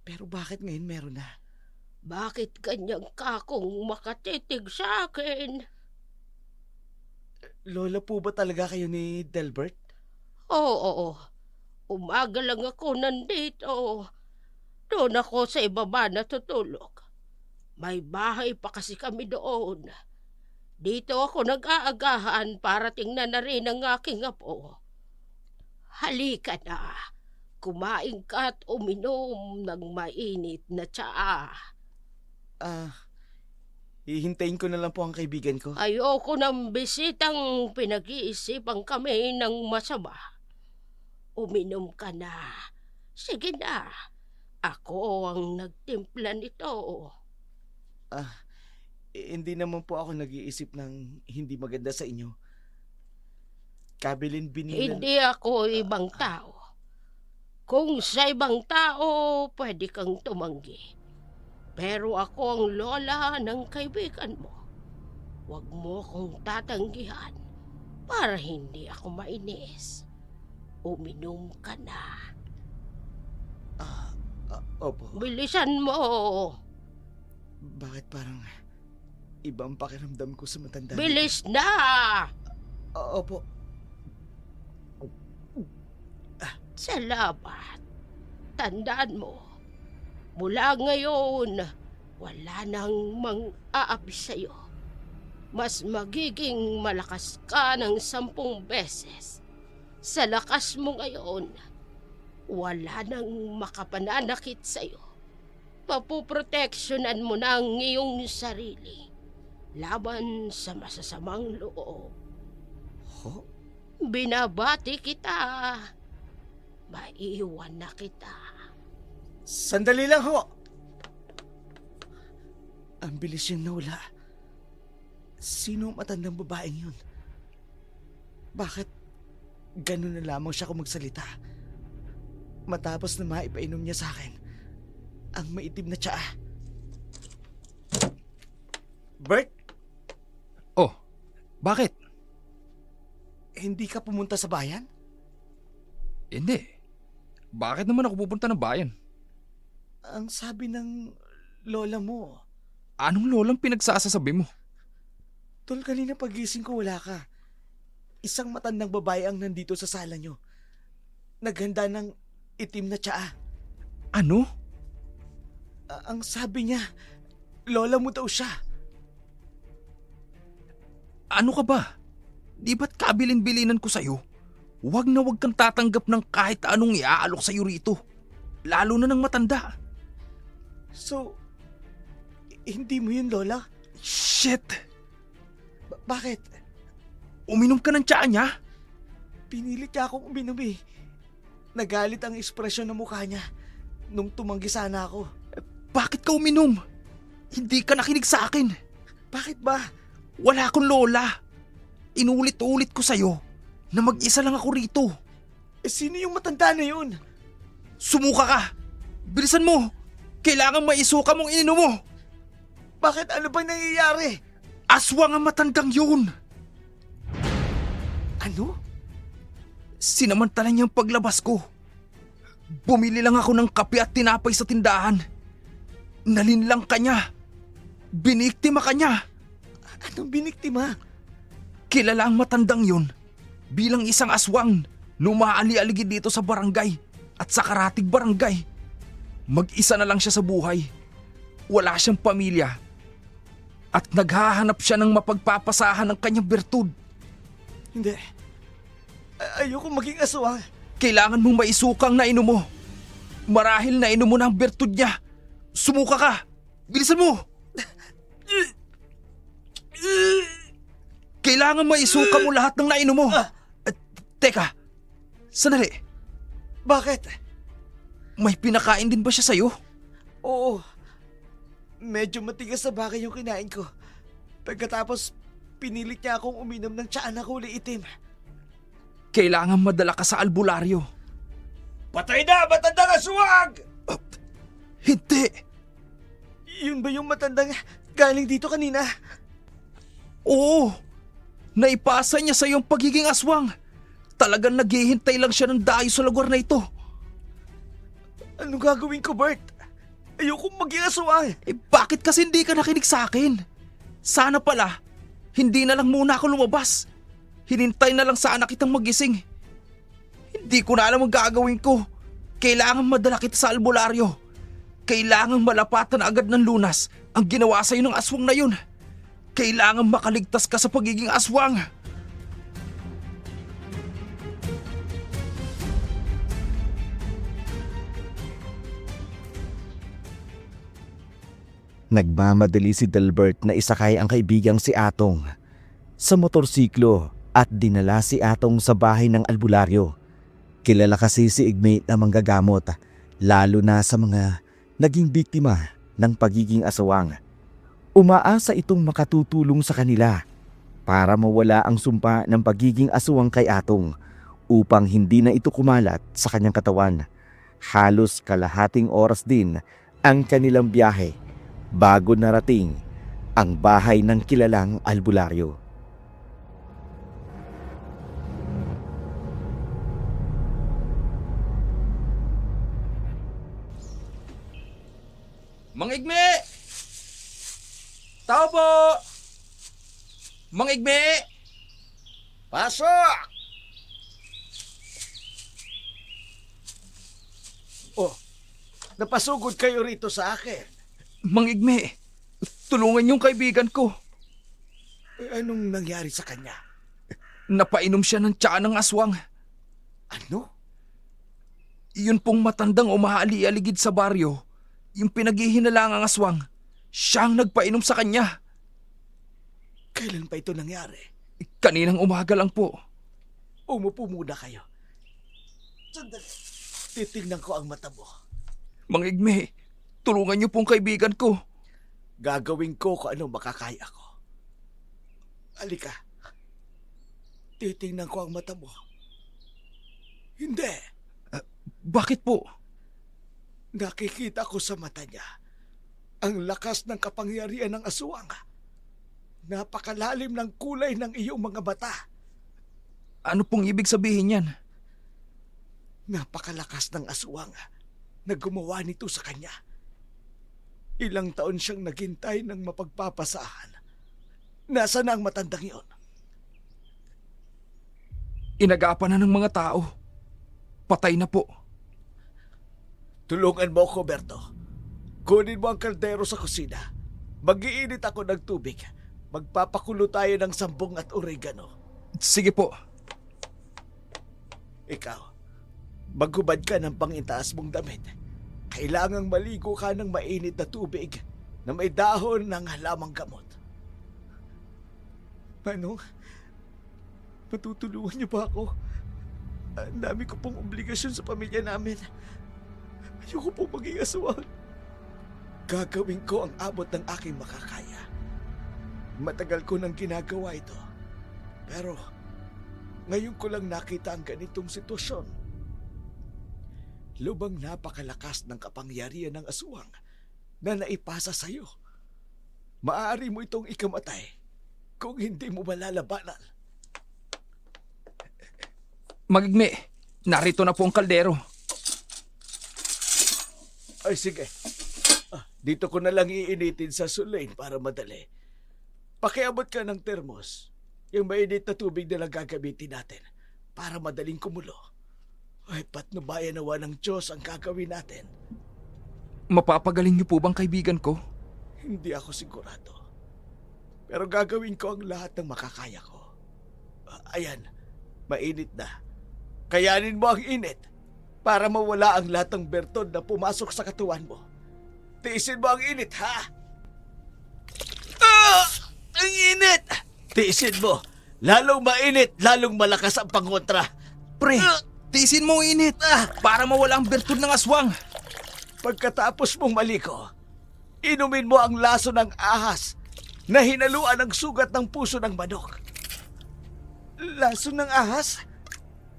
Pero bakit ngayon meron na? Bakit ganyan ka kung makatitig sa akin? Lola po ba talaga kayo ni Delbert? Oo. Umaga lang ako nandito. Doon ako sa ibaba natutulog. May bahay pa kasi kami doon. Dito ako nag-aagahan para tingnan na rin ang aking apo. Halika na. Kumain ka at uminom ng mainit na tsaa. Hihintayin ko na lang po ang kaibigan ko. Ayoko ng bisitang pinag-iisipan kami ng masama. Uminom ka na. Sige na. Ako ang nagtimpla nito. Hindi naman po ako nag-iisip ng hindi maganda sa inyo. Kabilin binilan. Hindi ako ibang tao. Kung sa ibang tao, pwede kang tumanggi. Pero ako ang lola ng kaibigan mo. Huwag mo akong tatanggihan para hindi ako mainis. Uminom ka na. Opo. Bilisan mo. Bakit parang ibang pakiramdam ko sa matanda? Bilis na! Opo. Salamat. Tandaan mo, mula ngayon, wala nang mang-aapi sa'yo. Mas magiging malakas ka ng 10 beses. Sa lakas mo ngayon, wala nang makapananakit sa'yo. Papuproteksyonan mo na ang iyong sarili laban sa masasamang loob. Ho? Binabati kita. Maiwan na kita. Sandali lang ho! Ang bilis yung nawala. Sino ang matandang babaeng yun? Bakit ganun na lamang siya kung magsalita? Matapos na maipainom niya sa akin ang maitim na tsaa. Bert, Oh, bakit? hindi ka pumunta sa bayan? Hindi. Bakit naman ako pupunta ng bayan? Ang sabi ng lola mo. Anong lolang pinagsasasabi mo? Tol, kanina pagising ko wala ka. Isang matandang babae ang nandito sa sala nyo. Naghanda ng itim na tsaa. Ano? Ang sabi niya, lola mo daw siya. Ano ka ba? Di ba't kabilin-bilinan ko sa'yo? Huwag na huwag kang tatanggap ng kahit anong iaalok sa'yo rito. Lalo na ng matanda. So, hindi mo yun, lola? Shit! Bakit? Uminom ka ng tsaa niya? Pinilit niya akong uminom eh. Nagalit ang ekspresyon ng mukha niya nung tumanggi sana ako. Bakit ka uminom? Hindi ka nakinig sa akin. Bakit ba? Wala akong lola. Inulit-ulit ko sa'yo na mag-isa lang ako rito. Sino yung matanda na yun? Sumuka ka! Bilisan mo! Kailangan maisuka mong ininom mo! Bakit? Ano bang nangyayari? Aswang ang matandang yun! Ano? Sinamantala niyang paglabas ko. Bumili lang ako ng kape at tinapay sa tindahan. Nalinlang ka niya. Biniktima ka niya. Anong biniktima? Kilala ang matandang yun bilang isang aswang na umaali-aligid dito sa barangay at sa karatig barangay. Mag-isa na lang siya sa buhay. Wala siyang pamilya. At naghahanap siya ng mapagpapasahan ng kanyang bertud. Hindi. Ayoko maging aswang. Kailangan mong maisukang nainom mo. Marahil nainom mo na ang bertud niya. Sumuka ka! Bilisan mo! Kailangan maisuka mo lahat ng nainom mo. Teka, sandali. Bakit? May pinakain din ba siya sa'yo? Oo. Medyo matigas sa bagay yung kinain ko. Pagkatapos, pinilit niya akong uminom ng tsaa na kulay itim. Kailangan madala ka sa albularyo Patay na, matandang aswang! Hindi! Yun ba yung matandang galing dito kanina? Oo! Naipasa niya sa iyong pagiging aswang. Talagang naghihintay lang siya ng dayo sa lugar na ito. Anong gagawin ko, Bert? Ayokong maging aswang. Bakit kasi hindi ka nakinig sa akin? Sana pala, hindi na lang muna ako lumabas. Hinintay na lang sana kitang magising. Hindi ko na alam ang gagawin ko. Kailangan madala kita sa albularyo. Kailangan malapatan agad ng lunas ang ginawa sa'yo ng aswang na yun. Kailangan makaligtas ka sa pagiging aswang. Nagmamadali si Delbert na isakay ang kaibigang si Atong sa motorsiklo at dinala si Atong sa bahay ng albularyo. Kilala kasi si Igmate na manggagamot, lalo na sa mga naging biktima ng pagiging aswang. Umaasa itong makatutulong sa kanila para mawala ang sumpa ng pagiging aswang kay Atong upang hindi na ito kumalat sa kanyang katawan. Halos kalahating oras din ang kanilang biyahe bago narating ang bahay ng kilalang albularyo. Mang Igme! Tao po! Mang Igme! Pasok! Oh, napasugod kayo rito sa akin. Mang Igme! Tulungan yung kaibigan ko. Anong nangyari sa kanya? Napainom siya ng tsaa ng aswang. Ano? Yun pong matandang umaali-aligid sa baryo, yung pinaghihinalangang aswang, siyang nagpainom sa kanya. Kailan pa ito nangyari? Kaninang umaga lang po. Umupo muna kayo. Sandali. Titingnan ko ang mata mo. Mang Igme, tulungan niyo pong kaibigan ko. Gagawin ko kung anong makakaya ko. Halika. Titingnan ko ang mata mo. Hindi. Bakit po? Nakikita ko sa mata niya ang lakas ng kapangyarihan ng aswang. Napakalalim ng kulay ng iyong mga mata. Ano pong ibig sabihin yan? Napakalakas ng aswang na gumawa nito sa kanya. Ilang taon siyang naghintay ng mapagpapasahan. Nasaan na ang matandang iyon? Inagapan na ng mga tao. Patay na po. Tulungan mo ako, Berto. Kunin mo ang kaldero sa kusina. Mag-iinit ako ng tubig. Magpapakulo tayo ng sambong at oregano. Sige po. Ikaw, maghubad ka ng pangitaas mong damit. Kailangang maligo ka ng mainit na tubig na may dahon ng halamang gamot. Manong, matutulungan niyo ba ako? Ang dami ko pong obligasyon sa pamilya namin. Ayoko pong maging aswang. Gagawin ko ang abot ng aking makakaya. Matagal ko nang ginagawa ito. Pero ngayon ko lang nakita ang ganitong sitwasyon. Lubang napakalakas ng kapangyarihan ng aswang na naipasa sa iyo. Maaari mo itong ikamatay kung hindi mo malalabanan. Mang Igme, narito na po ang kaldero. Ay sige, dito ko na lang iinitin sa sulain para madali. Pakiabot ka ng termos. Yung mainit na tubig na lang gagamitin natin para madaling kumulo. Ay, patnubayan nawa ng Diyos ang gagawin natin. Mapapagaling niyo po bang kaibigan ko? Hindi ako sigurado. Pero gagawin ko ang lahat ng makakaya ko. Ayan, mainit na. Kayanin mo ang init para mawala ang lahat ng bertod na pumasok sa katawan mo. Tiisin mo ang init, ha? Ang init! Tiisin mo. Lalong mainit, lalong malakas ang pangontra. Pre, tiisin mo ang init para mawala ang bertud ng aswang. Pagkatapos mong maliko, inumin mo ang laso ng ahas na hinaluan ng sugat ng puso ng manok. Laso ng ahas?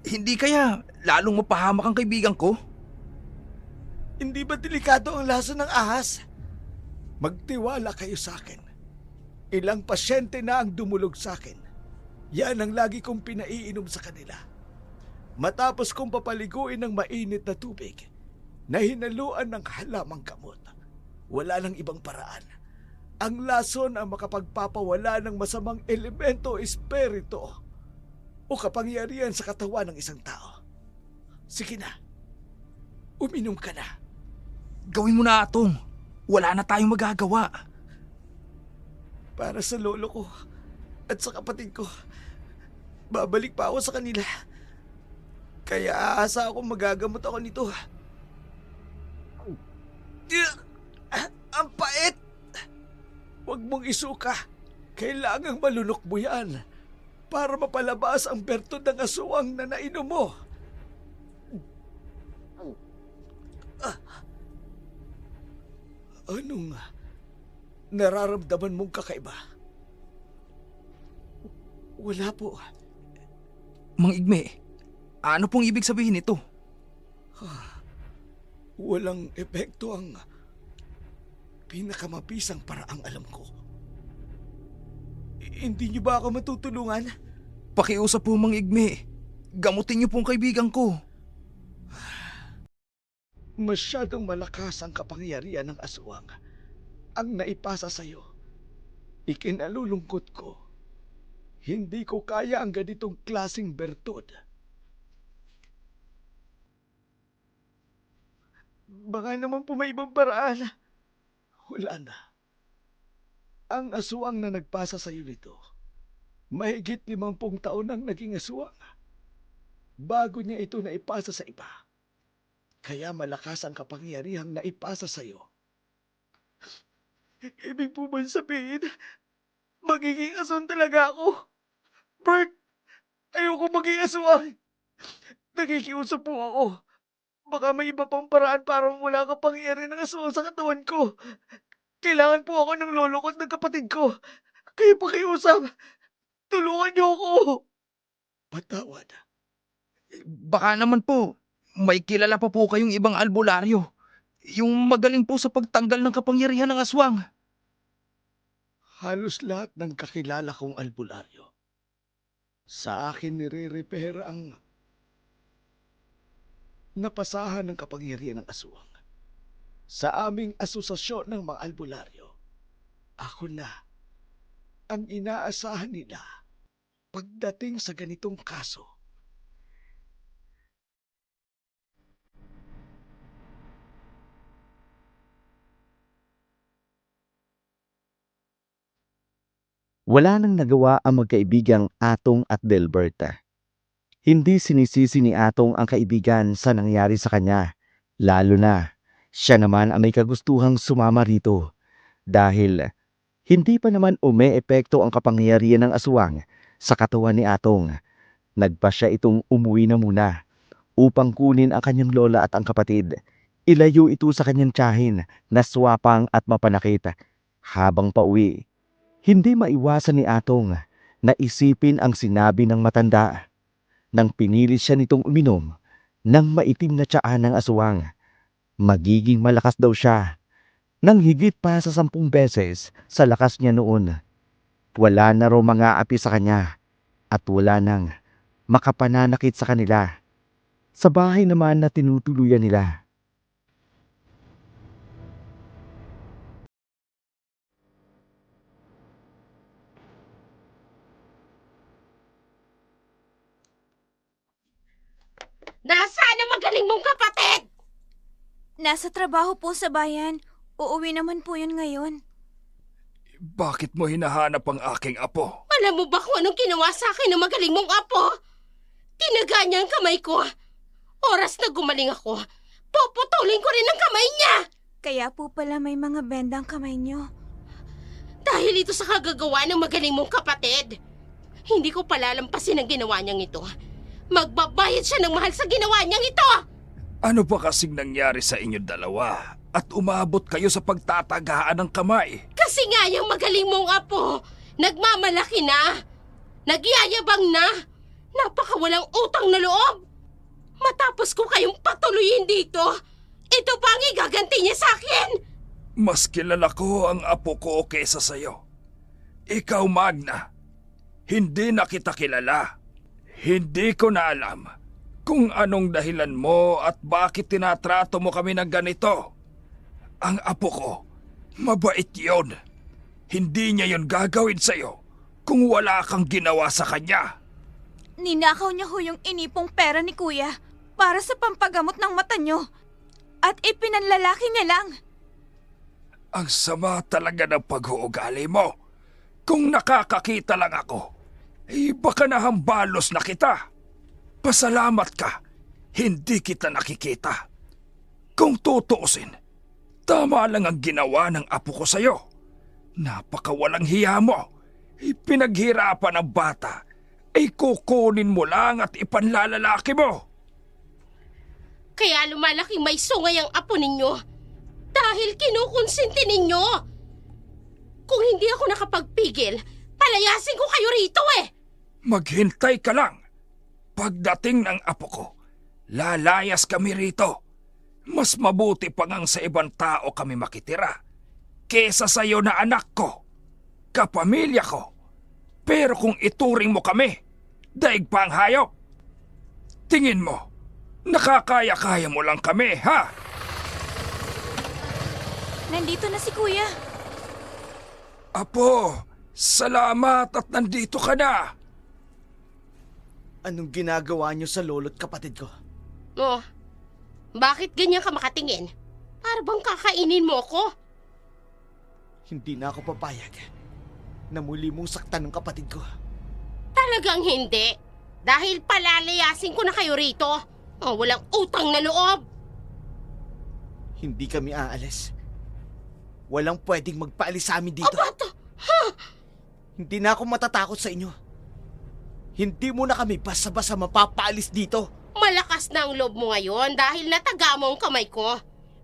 Hindi kaya lalong mapahamak ang kaibigan ko? Hindi ba delikado ang laso ng ahas? Magtiwala kayo sa akin. Ilang pasyente na ang dumulog sa akin. Yan ang lagi kong pinaiinom sa kanila. Matapos kong papaliguin ng mainit na tubig na hinaluan ng halamang gamot, wala nang ibang paraan. Ang lason ang makapagpapawala ng masamang elemento o espiritu o kapangyarihan sa katawan ng isang tao. Sige na, uminom ka na. Gawin mo na, Atong. Wala na tayong magagawa. Para sa lolo ko at sa kapatid ko, babalik pa ako sa kanila. Kaya aasa ako magagamot ako nito. Ang pait! Huwag mong isuka. Kailangang malunok mo yan para mapalabas ang bertod ng aswang na nainom mo. Anong nararamdaman mong kakaiba? Wala po. Mang Igme, ano pong ibig sabihin nito? Walang epekto ang pinakamabisang paraang alam ko. Hindi niyo ba ako matutulungan? Pakiusap po, Mang Igme. Gamutin niyo pong kaibigan ko. Masyadong malakas ang kapangyarihan ng aswang ang naipasa sa'yo. Ikinalulungkot ko. Hindi ko kaya ang ganitong klaseng bertod. Baka naman po may ibang paraan. Wala na. Ang aswang na nagpasa sa'yo nito, mahigit 50 taon nang naging aswang bago niya ito naipasa sa iba. Kaya malakas ang kapangyarihang naipasa sa'yo. Ibig po ba sabihin, magiging aswang talaga ako? Bert, ayoko maging aswang. Nakikiusap po ako. Baka may iba pang paraan para wala kapangyarihan ng aswang sa katawan ko. Kailangan po ako ng lolo ko at ng kapatid ko. Kaya pakiusap, tulungan niyo ako. Patawad. Baka naman po, may kilala pa po kayong ibang albularyo. Yung magaling po sa pagtanggal ng kapangyarihan ng aswang. Halos lahat ng kakilala kong albularyo sa akin nire-repair ang napasahan ng kapangyarihan ng aswang. Sa aming asosasyon ng mga albularyo, ako na ang inaasahan nila pagdating sa ganitong kaso. Wala nang nagawa ang magkaibigang Atong at Delberta. Hindi sinisisi ni Atong ang kaibigan sa nangyari sa kanya, lalo na siya naman ang may kagustuhang sumama rito dahil hindi pa naman umeepekto ang kapangyarihan ng aswang sa katawan ni Atong. Nagpa siya itong umuwi na muna upang kunin ang kanyang lola at ang kapatid. Ilayo ito sa kanyang tiyahin na swapang at mapanakit. Habang pauwi, hindi maiwasan ni Atong na isipin ang sinabi ng matanda. Nang pinilit siya nitong uminom ng maitim na tiyaan ng aswang, magiging malakas daw siya nang higit pa sa 10 beses sa lakas niya noon. Wala na raw mga api sa kanya at wala nang makapananakit sa kanila. Sa bahay naman na tinutuluyan nila, Nasaan ang magaling mong kapatid? Nasa trabaho po sa bayan. Uuwi naman po yun ngayon. Bakit mo hinahanap ang aking apo? Alam mo ba kung anong ginawa sa akin ng magaling mong apo? Tinaga niya ang kamay ko. Oras na gumaling ako, puputulin ko rin ang kamay niya. Kaya po pala may mga bendang kamay nyo. Dahil ito sa kagagawa ng magaling mong kapatid. Hindi ko palalampasin ang ginawa niyang ito. Magbabayad siya ng mahal sa ginawa niyang ito. Ano ba kasing nangyari sa inyo dalawa at umabot kayo sa pagtatagaan ng kamay? Kasi nga yung magaling mong apo, nagmamalaki na, nagyayabang na, napakawalang utang na loob. Matapos ko kayong patuloyin dito, Ito pa ang igaganti niya sa akin! Mas kilala ko ang apo ko kesa sa'yo. Ikaw, Magna, hindi na kita kilala. Hindi ko na alam kung anong dahilan mo at bakit tinatrato mo kami ng ganito. Ang apo ko, mabait yon. Hindi niya yon gagawin sa'yo kung wala kang ginawa sa kanya. Ninakaw niya ho yung inipong pera ni Kuya para sa pampagamot ng mata niyo. At ipinanlalaki niya lang. Ang sama talaga ng pag-uugali mo. Kung nakakakita lang ako, baka nahambalos na kita. Pasalamat ka, hindi kita nakikita. Kung tutuusin, tama lang ang ginawa ng apo ko sa'yo. Napakawalang hiya mo. Pinaghirapan ng bata, ay kukunin mo lang at ipanlalalaki mo. Kaya lumalaking may sungay ang apo ninyo dahil kinukonsinti ninyo. Kung hindi ako nakapagpigil, palayasin ko kayo rito eh! Maghintay ka lang. Pagdating ng apo ko, lalayas kami rito. Mas mabuti pa ngang sa ibang tao kami makitira kesa sa'yo na anak ko, kapamilya ko. Pero kung ituring mo kami, daig pa ang hayop. Tingin mo, nakakaya-kaya mo lang kami, ha? Nandito na si Kuya. Apo, salamat at nandito ka na. Anong ginagawa niyo sa lolo't kapatid ko? Oh, bakit ganyan ka makatingin? Para bang kakainin mo ako? Hindi na ako papayag na muli mong saktan ng kapatid ko. Talagang hindi. Dahil palalayasin ko na kayo rito. Oh, walang utang na loob. Hindi kami aalis. Walang pwedeng magpaalis sa amin dito. Abato! Hindi na ako matatakot sa inyo. Hindi mo na kami basta-basta mapapaalis dito. Malakas na ang loob mo ngayon dahil nataga mo ang kamay ko.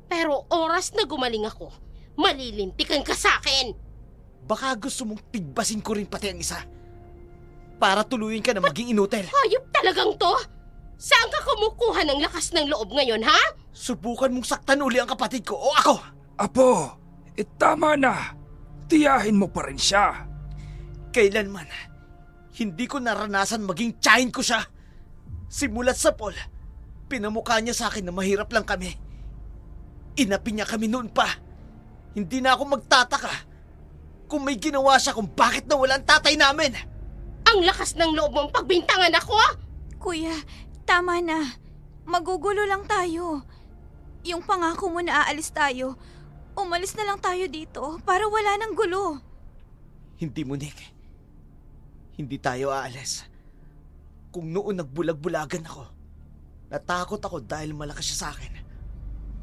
Pero oras na gumaling ako, malilintikan ka sa akin. Baka gusto mong tigbasin ko rin pati ang isa. Para tuluyin ka na maging inutel. Hayop talagang to! Saan ka kumukuha ng lakas ng loob ngayon, ha? Subukan mong saktan uli ang kapatid ko o ako. Apo, tama na. Tiyahin mo pa rin siya. Kailanman, hindi ko naranasan maging tiyahin ko siya. Simulat sa Paul, pinamukha niya sa akin na mahirap lang kami. Inapi niya kami noon pa. Hindi na ako magtataka kung may ginawa siya kung bakit nawala ang tatay namin. Ang lakas ng loob mong pagbintangan ako! Kuya, tama na. Magugulo lang tayo. Yung pangako mo na aalis tayo, umalis na lang tayo dito para wala ng gulo. Hindi mo, Nick. Hindi tayo aalis. Kung noon nagbulag-bulagan ako, natakot ako dahil malakas siya sa akin.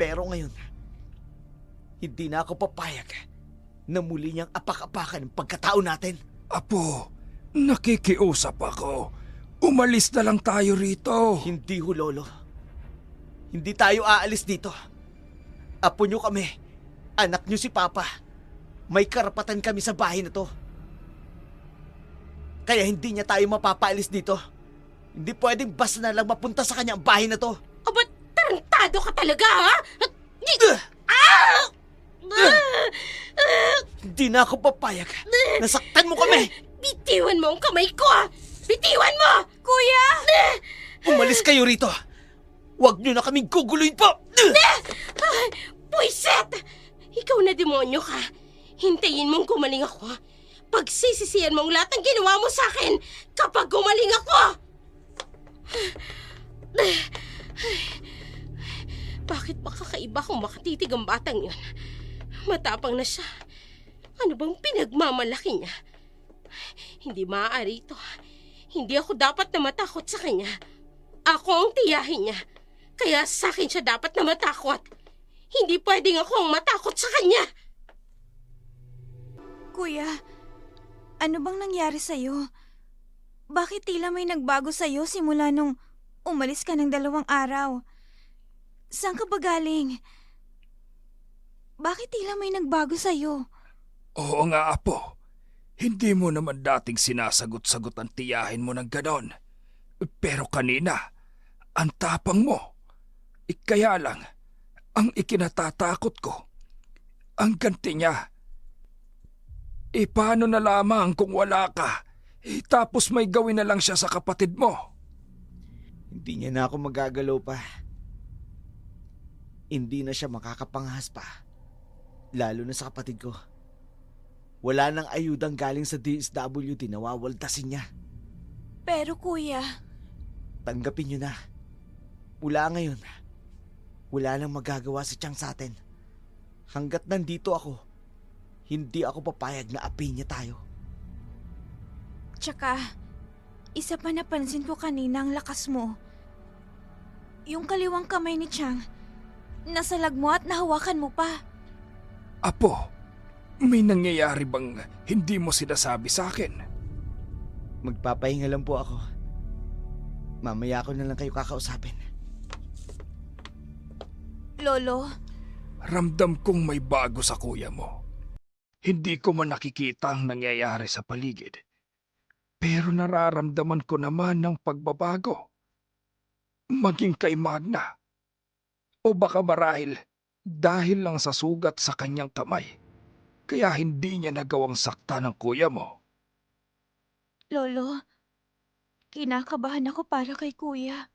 Pero ngayon, hindi na ako papayag na muli niyang apak-apakan ang pagkatao natin. Apo, nakikiusap ako. Umalis na lang tayo rito. Hindi ho, Lolo. Hindi tayo aalis dito. Apo niyo kami. Anak niyo si Papa. May karapatan kami sa bahay na to. Kaya hindi niya tayo mapapaalis dito. Hindi pwedeng basta na lang mapunta sa kanya ang bahay na to. Aba, tarantado ka talaga, ha? Hindi na ako papayag. Nasaktan mo kami. Bitiwan mo ang kamay ko, ha? Bitiwan mo! Kuya! Umalis kayo rito. Huwag niyo na kaming guguluhin po. Puiset! Ikaw na demonyo ka. Hintayin mong gumaling ako. Pagsisisihan mong lahat ng ginawa mo sa akin kapag gumaling ako! Bakit ba kakaiba kung makatitig ang batang yun? Matapang na siya. Ano bang pinagmamalaki niya? Hindi maaari ito. Hindi ako dapat na matakot sa kanya. Ako ang tiyahin niya. Kaya sa akin siya dapat na matakot. Hindi pwedeng ako ang matakot sa kanya. Kuya, ano bang nangyari sa'yo? Bakit tila may nagbago sa'yo simula nung umalis ka ng 2 araw? Saan ka ba galing? Bakit tila may nagbago sa'yo? Oo nga, Apo. Hindi mo naman dating sinasagot-sagot ang tiyahin mo ng ganon. Pero kanina, ang tapang mo. Kaya lang, ang ikinatatakot ko. Ang ganti niya. Paano na lamang kung wala ka? Tapos may gawin na lang siya sa kapatid mo. Hindi niya na ako magagalaw pa. Hindi na siya makakapangahas pa. Lalo na sa kapatid ko. Wala nang ayudang galing sa DSWD na wawaltasin niya. Pero kuya, Tanggapin niyo na. Mula ngayon, wala nang magagawa si Chang sa atin. Hanggat nandito ako, hindi ako papayag na apihin niya tayo. tsaka isa pa napansin ko kanina ang lakas mo. Yung kaliwang kamay ni Chang, nasa lag mo at nahawakan mo pa. Apo, may nangyayari bang hindi mo sinasabi sa akin? Magpapahinga lang po ako. Mamaya ko na lang kayo kakausapin. Lolo, Ramdam kong may bago sa kuya mo. Hindi ko man nakikita ang nangyayari sa paligid. Pero nararamdaman ko naman ng pagbabago. Maging kay Magna. O baka marahil dahil lang sa sugat sa kanyang kamay. Kaya hindi niya nagawang sakta ng kuya mo. Lolo, kinakabahan ako para kay kuya.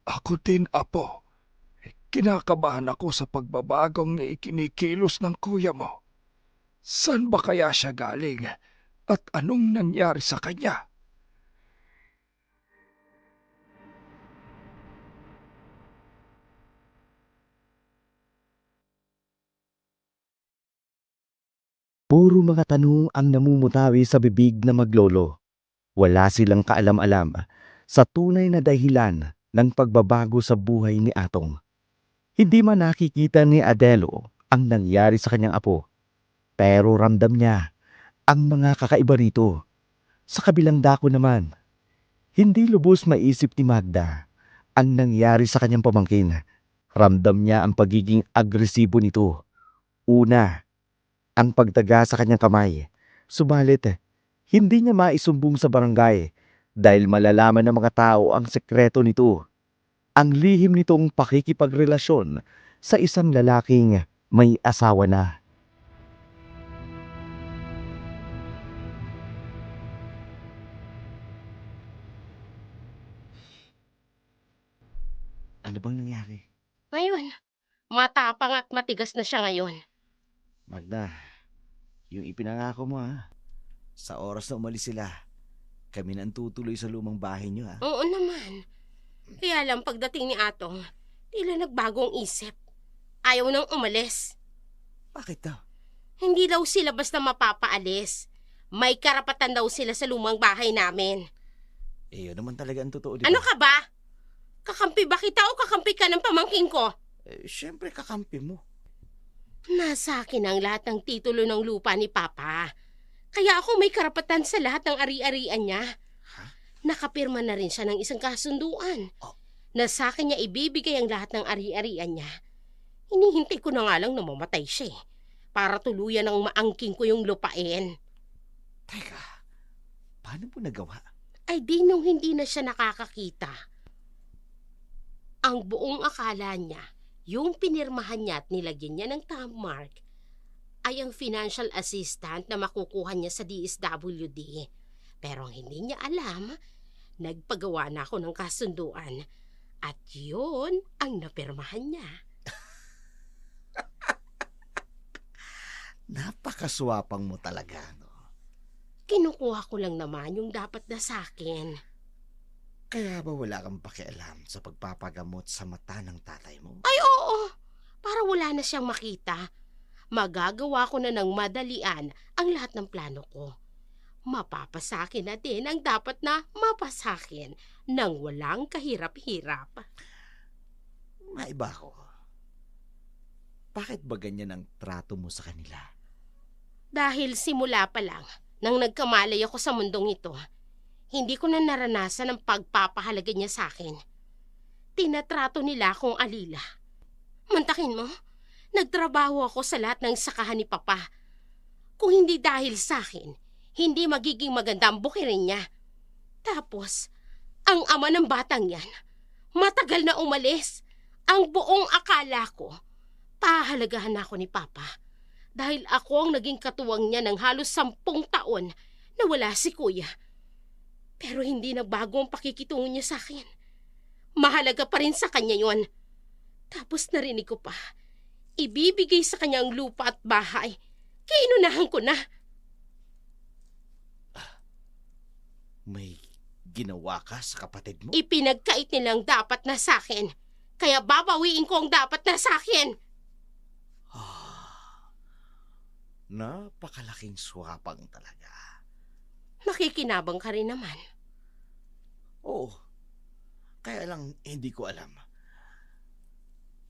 Ako din, Apo. Kinakabahan ako sa pagbabagong ikinikilos ng kuya mo. Saan ba kaya siya galing? At anong nangyari sa kanya? Puro mga tanong ang namumutawi sa bibig na maglolo. Wala silang kaalam-alam sa tunay na dahilan ng pagbabago sa buhay ni Atong. Hindi man nakikita ni Adelo ang nangyari sa kanyang apo, pero ramdam niya ang mga kakaiba rito. Sa kabilang dako naman, hindi lubos maisip ni Magda ang nangyari sa kanyang pamangkin. Ramdam niya ang pagiging agresibo nito. Una, ang pagtaga sa kanyang kamay. Subalit, hindi niya maisumbong sa barangay dahil malalaman ng mga tao ang sekreto nito. Ang lihim nitong pakikipagrelasyon sa isang lalaking may asawa na. Ano bang nangyari? Ngayon, matapang at matigas na siya ngayon. Magda, yung ipinangako mo sa oras na umalis sila, kami na ang tutuloy sa lumang bahay niyo Oo naman. Kaya lang pagdating ni Atong, tila nagbagong isip. Ayaw nang umalis. Bakit daw? Hindi daw sila basta mapapaalis. May karapatan daw sila sa lumang bahay namin. Yun naman talaga ang totoo, di ba? Ano ka ba? Kakampi ba kita o kakampi ka ng pamangkin ko? Siyempre kakampi mo. Nasa akin ang lahat ng titulo ng lupa ni Papa. Kaya ako may karapatan sa lahat ng ari-arian niya. Nakapirma na rin siya ng isang kasunduan. Na sa akin niya ibibigay ang lahat ng ari-arian niya. Hinihintay ko na nga lang na mamatay siya para tuluyan ng maangking ko yung lupain. Teka, paano mo nagawa? Ay di nung hindi na siya nakakakita. Ang buong akala niya, yung pinirmahan niya at nilagyan niya ng thumb mark, ay ang financial assistant na makukuha niya sa DSWD. Pero ang hindi niya alam, nagpagawa na ako ng kasunduan. At yun ang napirmahan niya. Napakaswapang mo talaga, no? Kinukuha ko lang naman yung dapat na sa akin. Kaya ba wala kang pakialam sa pagpapagamot sa mata ng tatay mo? Ay oo, para wala na siyang makita. Magagawa ko na ng madalian ang lahat ng plano ko. Mapapasakin na din ang dapat na mapasakin nang walang kahirap-hirap. Maiba ko. Bakit ba ganyan ang trato mo sa kanila? Dahil simula pa lang, nang nagkamalay ako sa mundong ito, hindi ko na naranasan ang pagpapahalaga niya sa akin. Tinatrato nila akong alila. Mantakin mo, nagtrabaho ako sa lahat ng sakahan ni Papa. Kung hindi dahil sa akin, hindi magiging maganda ang bukirin niya. Tapos, ang ama ng batang yan, matagal na umalis. Ang buong akala ko, Pahalagahan ako ni Papa dahil ako ang naging katuwang niya ng halos 10 taon na wala si Kuya. Pero hindi nagbago ang pakikitungo niya sa akin. Mahalaga pa rin sa kanya yon. Tapos narinig ko pa, ibibigay sa kanya ang lupa at bahay. Kaya inunahan ko na. May ginawa ka sa kapatid mo? Ipinagkait nilang dapat na sa akin. Kaya babawiin ko ang dapat na sa akin. Napakalaking swapang talaga. Nakikinabang ka rin naman. Oo. Kaya lang hindi ko alam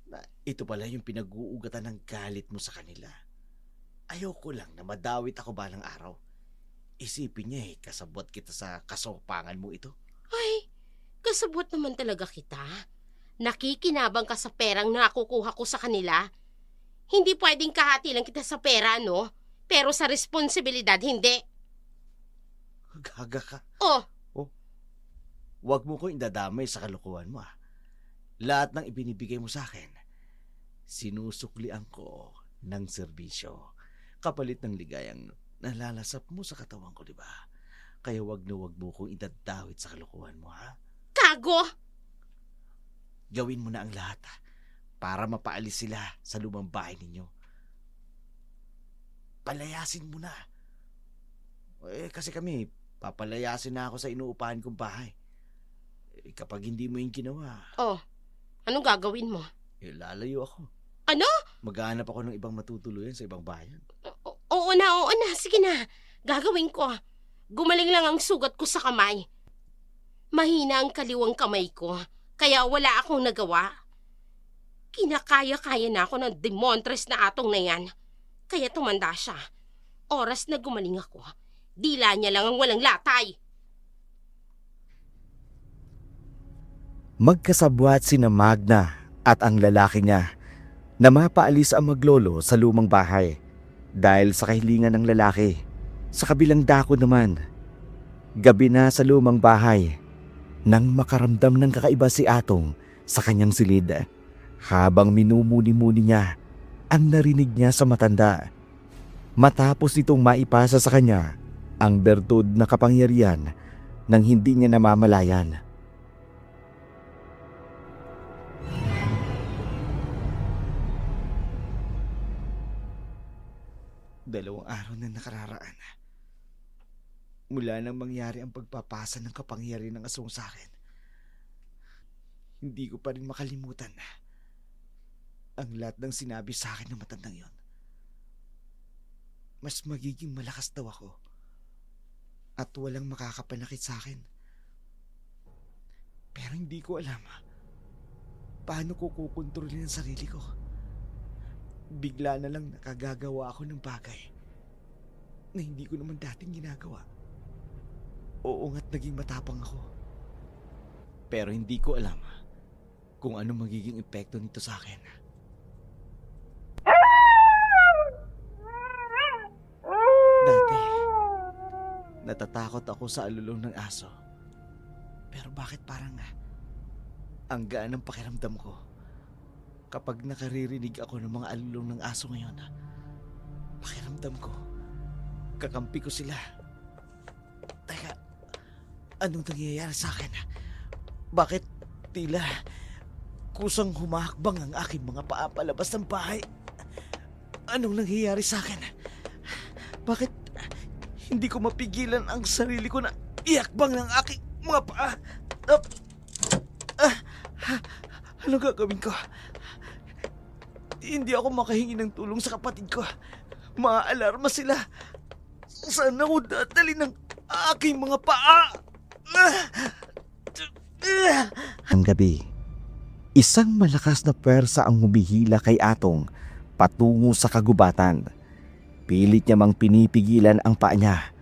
na ito pala yung pinag-uugatan ng galit mo sa kanila. Ayoko lang na madawit ako balang araw. Isipin niya kasabot kita sa kasopangan mo ito. Ay, kasabot naman talaga kita. Nakikinabang ka sa perang nakukuha ko sa kanila. Hindi pwedeng kahati lang kita sa pera, no? Pero sa responsibilidad, hindi. Gaga ka. Oh, Huwag mo ko indadamay sa kalokohan mo. Lahat ng ibinibigay mo sa akin, sinusuklian ko ng serbisyo. Kapalit ng ligayang nalalasap mo sa katawan ko, di ba? Kaya wag mo kong idadawit sa kalokohan mo, ha? kago! Gawin mo na ang lahat para mapaalis sila sa lumang bahay ninyo. Palayasin mo na. Kasi kami, papalayasin na ako sa inuupahan kong bahay. Kapag hindi mo yung ginawa, Oh, anong gagawin mo? lalayo ako. Ano? Maghahanap ako ng ibang matutuluyan sa ibang bayan. Oo na. Sige na. Gagawin ko. Gumaling lang ang sugat ko sa kamay. Mahina ang kaliwang kamay ko, kaya wala akong nagawa. Kinakaya-kaya na ako ng demontres na atong na yan. Kaya tumanda siya. Oras na gumaling ako, dila niya lang ang walang latay. Magkasabwat sina Magna at ang lalaki niya na mapaalis ang maglolo sa lumang bahay dahil sa kahilingan ng lalaki. Sa kabilang dako naman, gabi na sa lumang bahay nang makaramdam ng kakaiba si Atong sa kanyang silid. Habang minumuni-muni niya ang narinig niya sa matanda. Matapos nitong maipasa sa kanya ang bertud na kapangyarihan nang hindi niya namamalayan. Dalawang araw na nakararaan. Mula nang mangyari ang pagpapasa ng kapangyarihan ng aswang sa akin, hindi ko pa rin makalimutan ang lahat ng sinabi sa akin ng matandang yon. Mas magiging malakas daw ako at walang makakapanakit sa akin. Pero hindi ko alam paano ko kukontrolin ang sarili ko. Bigla na lang nakagagawa ako ng bagay na hindi ko naman dating ginagawa. Oo nga't naging matapang ako. Pero hindi ko alam kung ano magiging epekto nito sa akin. Dati, natatakot ako sa alulong ng aso. Pero bakit parang ang gaan ng pakiramdam ko kapag nakaririnig ako ng mga alulong ng aso ngayon? Pakiramdam ko, kakampi ko sila. Teka, anong nangyayari sa akin? Bakit tila kusang humahakbang ang aking mga paa palabas ng bahay? Anong nangyayari sa akin? Bakit hindi ko mapigilan ang sarili ko na iakbang ng aking mga paa? Ano gagawin ko? Hindi ako makahingi ng tulong sa kapatid ko. Maaalarma sila. Saan ako dadali ng aking mga paa? Ang gabi, isang malakas na pwersa ang humihila kay Atong patungo sa kagubatan. Pilit niya mang pinipigilan ang paa niya,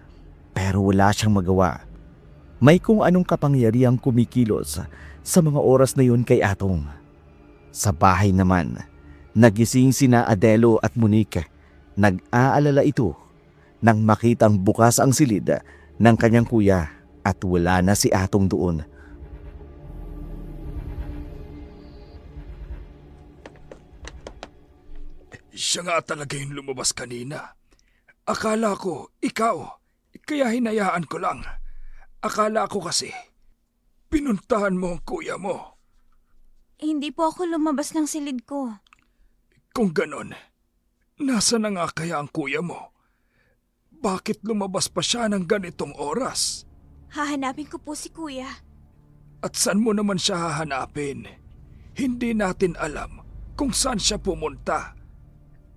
pero wala siyang magawa. May kung anong kapangyarihang kumikilos sa mga oras na yun kay Atong. Sa bahay naman, nagising sina Adelo at Monique. Nag-aalala ito nang makitang bukas ang silid ng kanyang kuya at wala na si Atong doon. Siya nga talaga yung lumabas kanina. Akala ko, ikaw. Kaya hinayaan ko lang. Akala ko kasi, pinuntahan mo ang kuya mo. Hindi po ako lumabas ng silid ko. Kung ganon, nasa na nga kaya ang kuya mo? Bakit lumabas pa siya ng ganitong oras? Hahanapin ko po si kuya. At saan mo naman siya hahanapin? Hindi natin alam kung saan siya pumunta.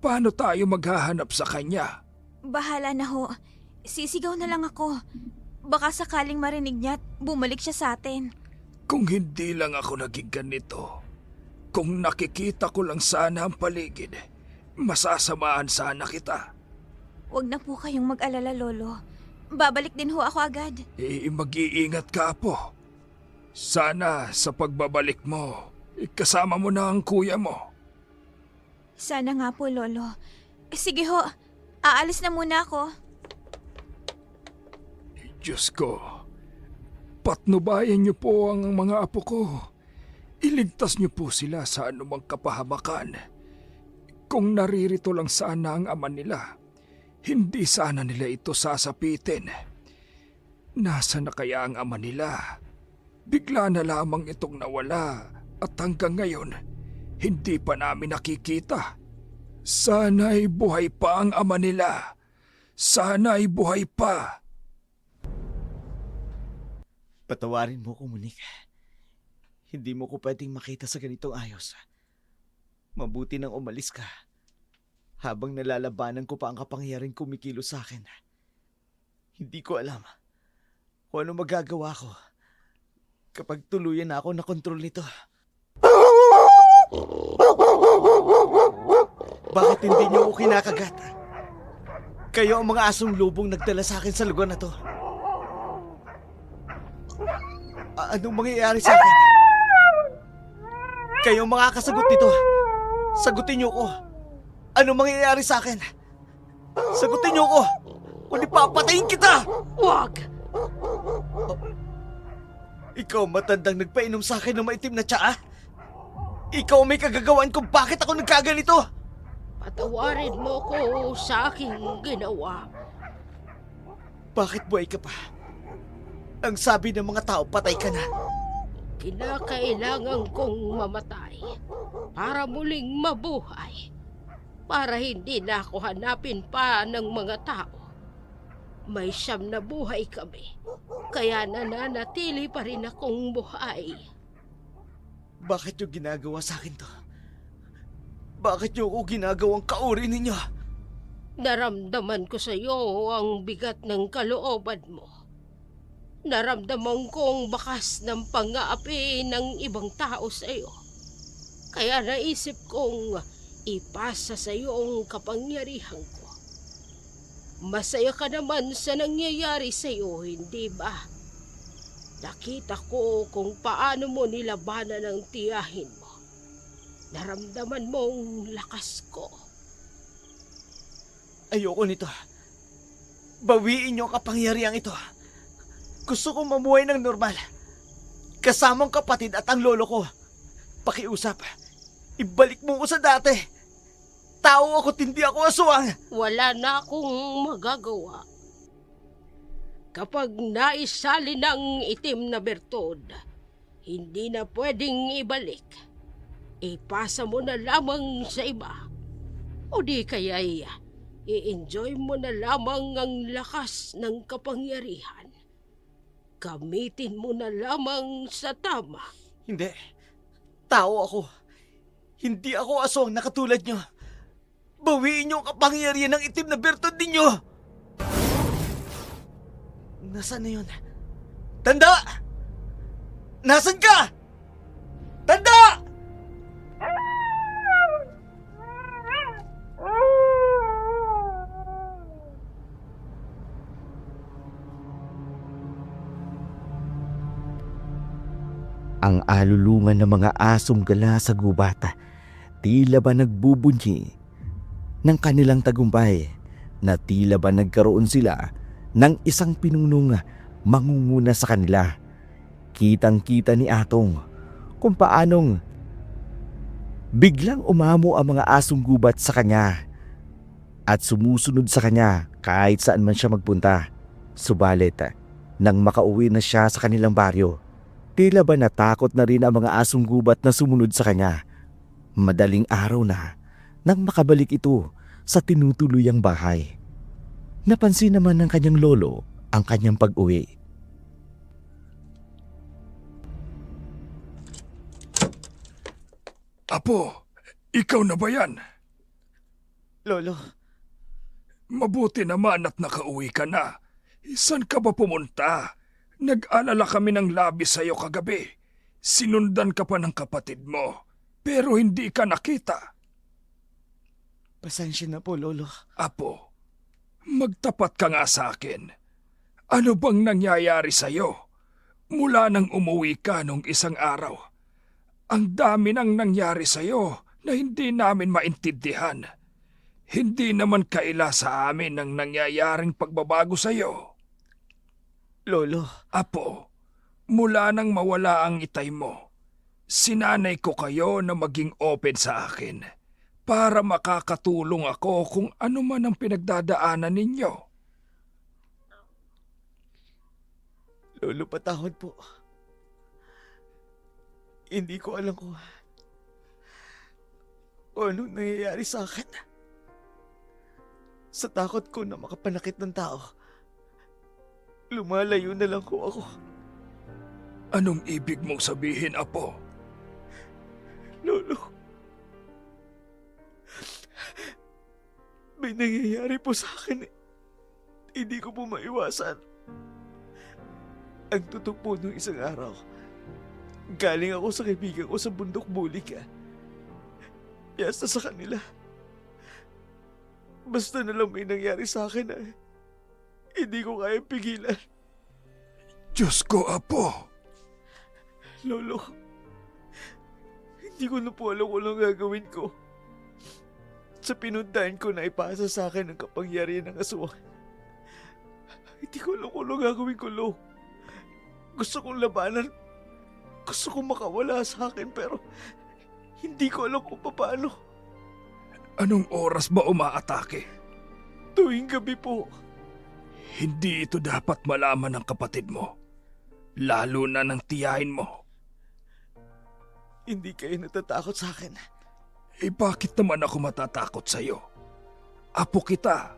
Paano tayo maghahanap sa kanya? Bahala na ho. Sisigaw na lang ako. Baka sakaling marinig niya at bumalik siya sa atin. Kung hindi lang ako naging ganito, kung nakikita ko lang sana ang paligid, masasamaan sana kita. Huwag na po kayong mag-alala, Lolo. Babalik din ho ako agad. Mag-iingat ka po. Sana sa pagbabalik mo, kasama mo na ang kuya mo. Sana nga po, Lolo. Sige ho, aalis na muna ako. Diyos ko, patnubayan niyo po ang mga apo ko. Iligtas niyo po sila sa anumang kapahabakan. Kung naririto lang sana ang ama nila, hindi sana nila ito sasapitin. Nasa na kaya ang ama nila? Bigla na lamang itong nawala at hanggang ngayon, hindi pa namin nakikita. Sana'y buhay pa ang ama nila. Sana'y buhay pa. Patawarin mo ko, Monique. Hindi mo ko pwedeng makita sa ganitong ayos. Mabuti nang umalis ka. Habang nalalabanan ko pa ang kapangyaring kumikilos sa akin. Hindi ko alam kung ano magagawa ko kapag tuluyan na ako na kontrol nito. Bakit hindi niyo ako kinakagat? Kayo ang mga asong lubong nagdala sa akin sa lugar na to. Anong mangyayari sa akin? Kayo ang makakasagot nito. Sagutin niyo ko. Anong mangyayari sa akin? Sagutin niyo ko. Kung ipapatayin kita! Huwag! Ikaw matandang nagpainom sa akin ng maitim na tsaa? Ikaw may kagagawan kung bakit ako nagkaganito? Patawarin mo ko sa aking ginawa. Bakit buhay ka pa? Ang sabi ng mga tao, patay ka na. Kinakailangan kong mamatay para muling mabuhay. Para hindi na ako hanapin pa ng mga tao. May 9 na buhay kami, kaya nananatili pa rin akong buhay. Bakit yung ginagawa sa akin to? Bakit yung ako ginagawang kauri ninyo? Naramdaman ko sa iyo ang bigat ng kalooban mo. Naramdaman kong bakas ng pang-aapi ng ibang tao sa iyo. Kaya naisip kong ipasa sa iyo ang kapangyarihan ko. Masaya ka naman sa nangyayari sa iyo, hindi ba? Nakita ko kung paano mo nilabanan ang tiyahin mo. Naramdaman mong lakas ko. Ayoko nito. Bawiin niyo ang kapangyarihang ito. Gusto kong mamuhay ng normal. Kasamang kapatid at ang lolo ko. Pakiusap. Ibalik mo ko sa dati. Tao ako, hindi ako aswang. Wala na akong magagawa. Kapag naisali ng itim na bertod, hindi na pwedeng ibalik. Ipasa mo na lamang sa iba. O di kaya i-enjoy mo na lamang ang lakas ng kapangyarihan. Gamitin mo na lamang sa tama. Hindi. Tao ako. Hindi ako aswang na katulad nyo. Bawiin niyo ang kapangyarihan ng itim na bertod ninyo! Nasaan na yun? Tanda! Nasaan ka? Tanda! Ang alulungan ng mga asong gala sa gubata, tila ba nagbubunyi ng kanilang tagumpay, na tila ba nagkaroon sila ng isang pinunong mangunguna sa kanila. Kitang-kita ni Atong kung paanong Biglang umamo ang mga asong gubat sa kanya at sumusunod sa kanya kahit saan man siya magpunta. Subalit, nang makauwi na siya sa kanilang baryo, tila ba natakot na rin ang mga asong gubat na sumunod sa kanya. Madaling araw na nang makabalik ito sa tinutuluyang bahay. Napansin naman ng kanyang lolo ang kanyang pag-uwi. Apo, ikaw na ba yan? Lolo, Mabuti naman at nakauwi ka na. Saan ka ba pumunta? Nag-alala kami ng labis sa'yo kagabi. Sinundan ka pa ng kapatid mo, pero hindi ka nakita. pasensya na po, Lolo. Apo, magtapat ka nga sa akin. Ano bang nangyayari sa'yo? Mula nang umuwi ka nung isang araw, ang dami nang nangyari sa'yo na hindi namin maintindihan. Hindi naman kaila sa amin ang nangyayaring pagbabago sa'yo. Lolo, Apo, mula nang mawala ang itay mo, sinanay ko kayo na maging open sa akin para makakatulong ako kung ano man ang pinagdadaanan ninyo. Lolo, patawad po. Hindi ko alam kung anong nangyayari sa akin. Sa takot ko na makapanakit ng tao, lumalayo na lang ko ako. Anong ibig mong sabihin, Apo? Lolo, may nangyayari po sa akin. Hindi ko po maiwasan. Ang totoo po nung isang araw, galing ako sa kaibigan ko sa bundok bulik. Yasta sa kanila. Basta na lang may nangyari sa akin hindi ko kaya pigilan. Diyos ko, Apo. Lolo, hindi ko na po alam kung anong gagawin ko. Sa pinuntahan ko na ipasa sa akin ang kapangyarihan ng aswang. Hindi ko alam kung anong gagawin ko, Lo. Gusto kong labanan. Gusto kong makawala sa akin pero hindi ko alam kung paano. Anong oras ba umaatake? Tuwing gabi po. Hindi ito dapat malaman ng kapatid mo. Lalo na ng tiyahin mo. Hindi kayo natatakot sa akin. Bakit naman ako matatakot sa'yo? Apo kita.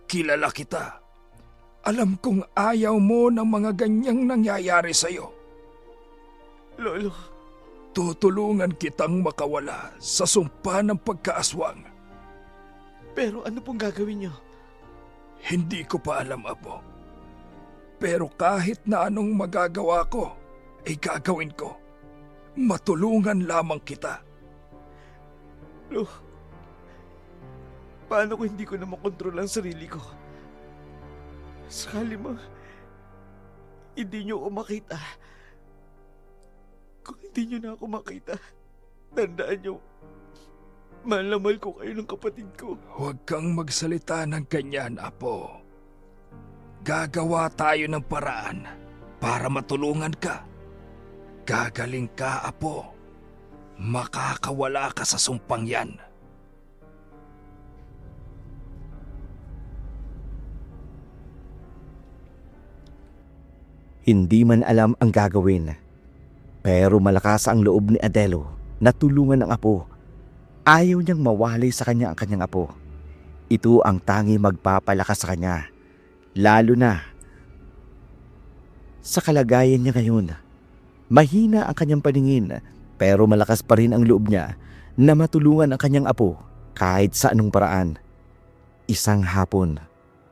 Kilala kita. Alam kong ayaw mo ng mga ganyang nangyayari sa'yo. Lolo, Tutulungan kitang makawala sa sumpa ng pagkaaswang. pero ano pong gagawin niyo? Hindi ko pa alam, Apo. Pero kahit na anong magagawa ko, ay gagawin ko. Matulungan lamang kita. Lo, paano kung hindi ko na makontrol ang sarili ko? Sakali mo, hindi niyo ako makita. Kung hindi niyo na ako makita, tandaan niyo, mahal na mahal ko kayo ng kapatid ko. Huwag kang magsalita ng ganyan, Apo. Gagawa tayo ng paraan para matulungan ka. Gagaling ka, Apo. Makakawala ka sa sumpang yan. Hindi man alam ang gagawin, pero malakas ang loob ni Adelo na tulungan ang apo. Ayaw niyang mawalay sa kanya ang kanyang apo. Ito ang tangi magpapalakas sa kanya, lalo na sa kalagayan niya ngayon. Mahina ang kanyang paningin, pero malakas pa rin ang loob niya na matulungan ang kanyang apo kahit sa anong paraan. Isang hapon,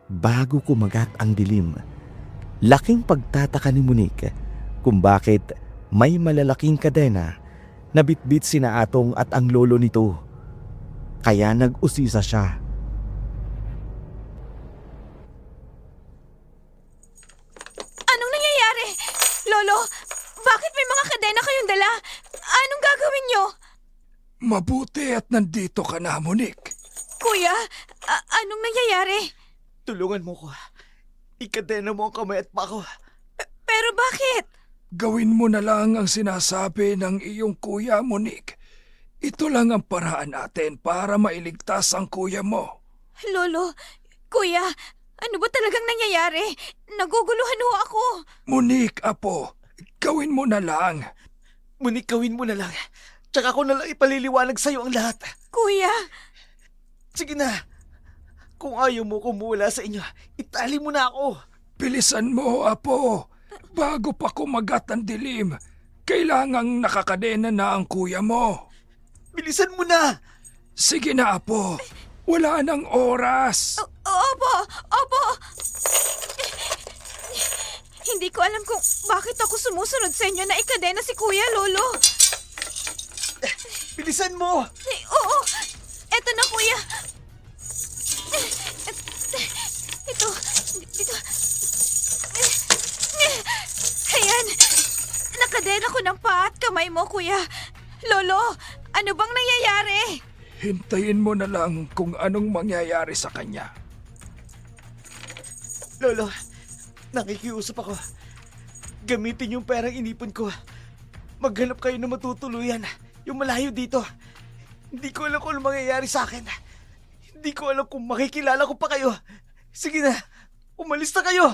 bago kumagat ang dilim, laking pagtataka ni Monique kung bakit may malalaking kadena na bitbit sina Atong at ang lolo nito. Kaya nag-usisa siya. Anong nangyayari? Lolo, bakit may mga kadena kayong dala? Anong gagawin nyo? Mabuti at nandito ka na, Monique. Kuya, anong nangyayari? Tulungan mo ko. Ikadena mo ang kamay at pako. Pero bakit? Gawin mo na lang ang sinasabi ng iyong kuya, Monique. Ito lang ang paraan natin para mailigtas ang kuya mo. Lolo, kuya, ano ba talagang nangyayari? Naguguluhan ho ako. Monique, apo, gawin mo na lang. Monique, gawin mo na lang. Tsaka ko na lang ipaliliwanag sa'yo ang lahat. Kuya, Sige na. Kung ayaw mo kumula sa inyo, itali mo na ako. Bilisan mo, apo. Bago pa kumagat ang dilim, kailangang nakakadena na ang kuya mo. Bilisan mo na. Sige na, apo. Wala nang oras. opo, opo. Hindi ko alam kung bakit ako sumusunod sa inyo na ikadena si Kuya, Lolo. Bilisan mo. Oo, eto na, Kuya. Ito, dito. Ayan, nakadena ko ng paa at kamay mo, Kuya. Lolo, ano bang nangyayari? Hintayin mo na lang kung anong mangyayari sa kanya. Lolo, nakikiusap ako. Gamitin yung perang inipon ko. Maghanap kayo na matutuluyan. Yung malayo dito. Hindi ko alam kung ano mangyayari sa akin. Hindi ko alam kung makikilala ko pa kayo. Sige na, umalis na kayo.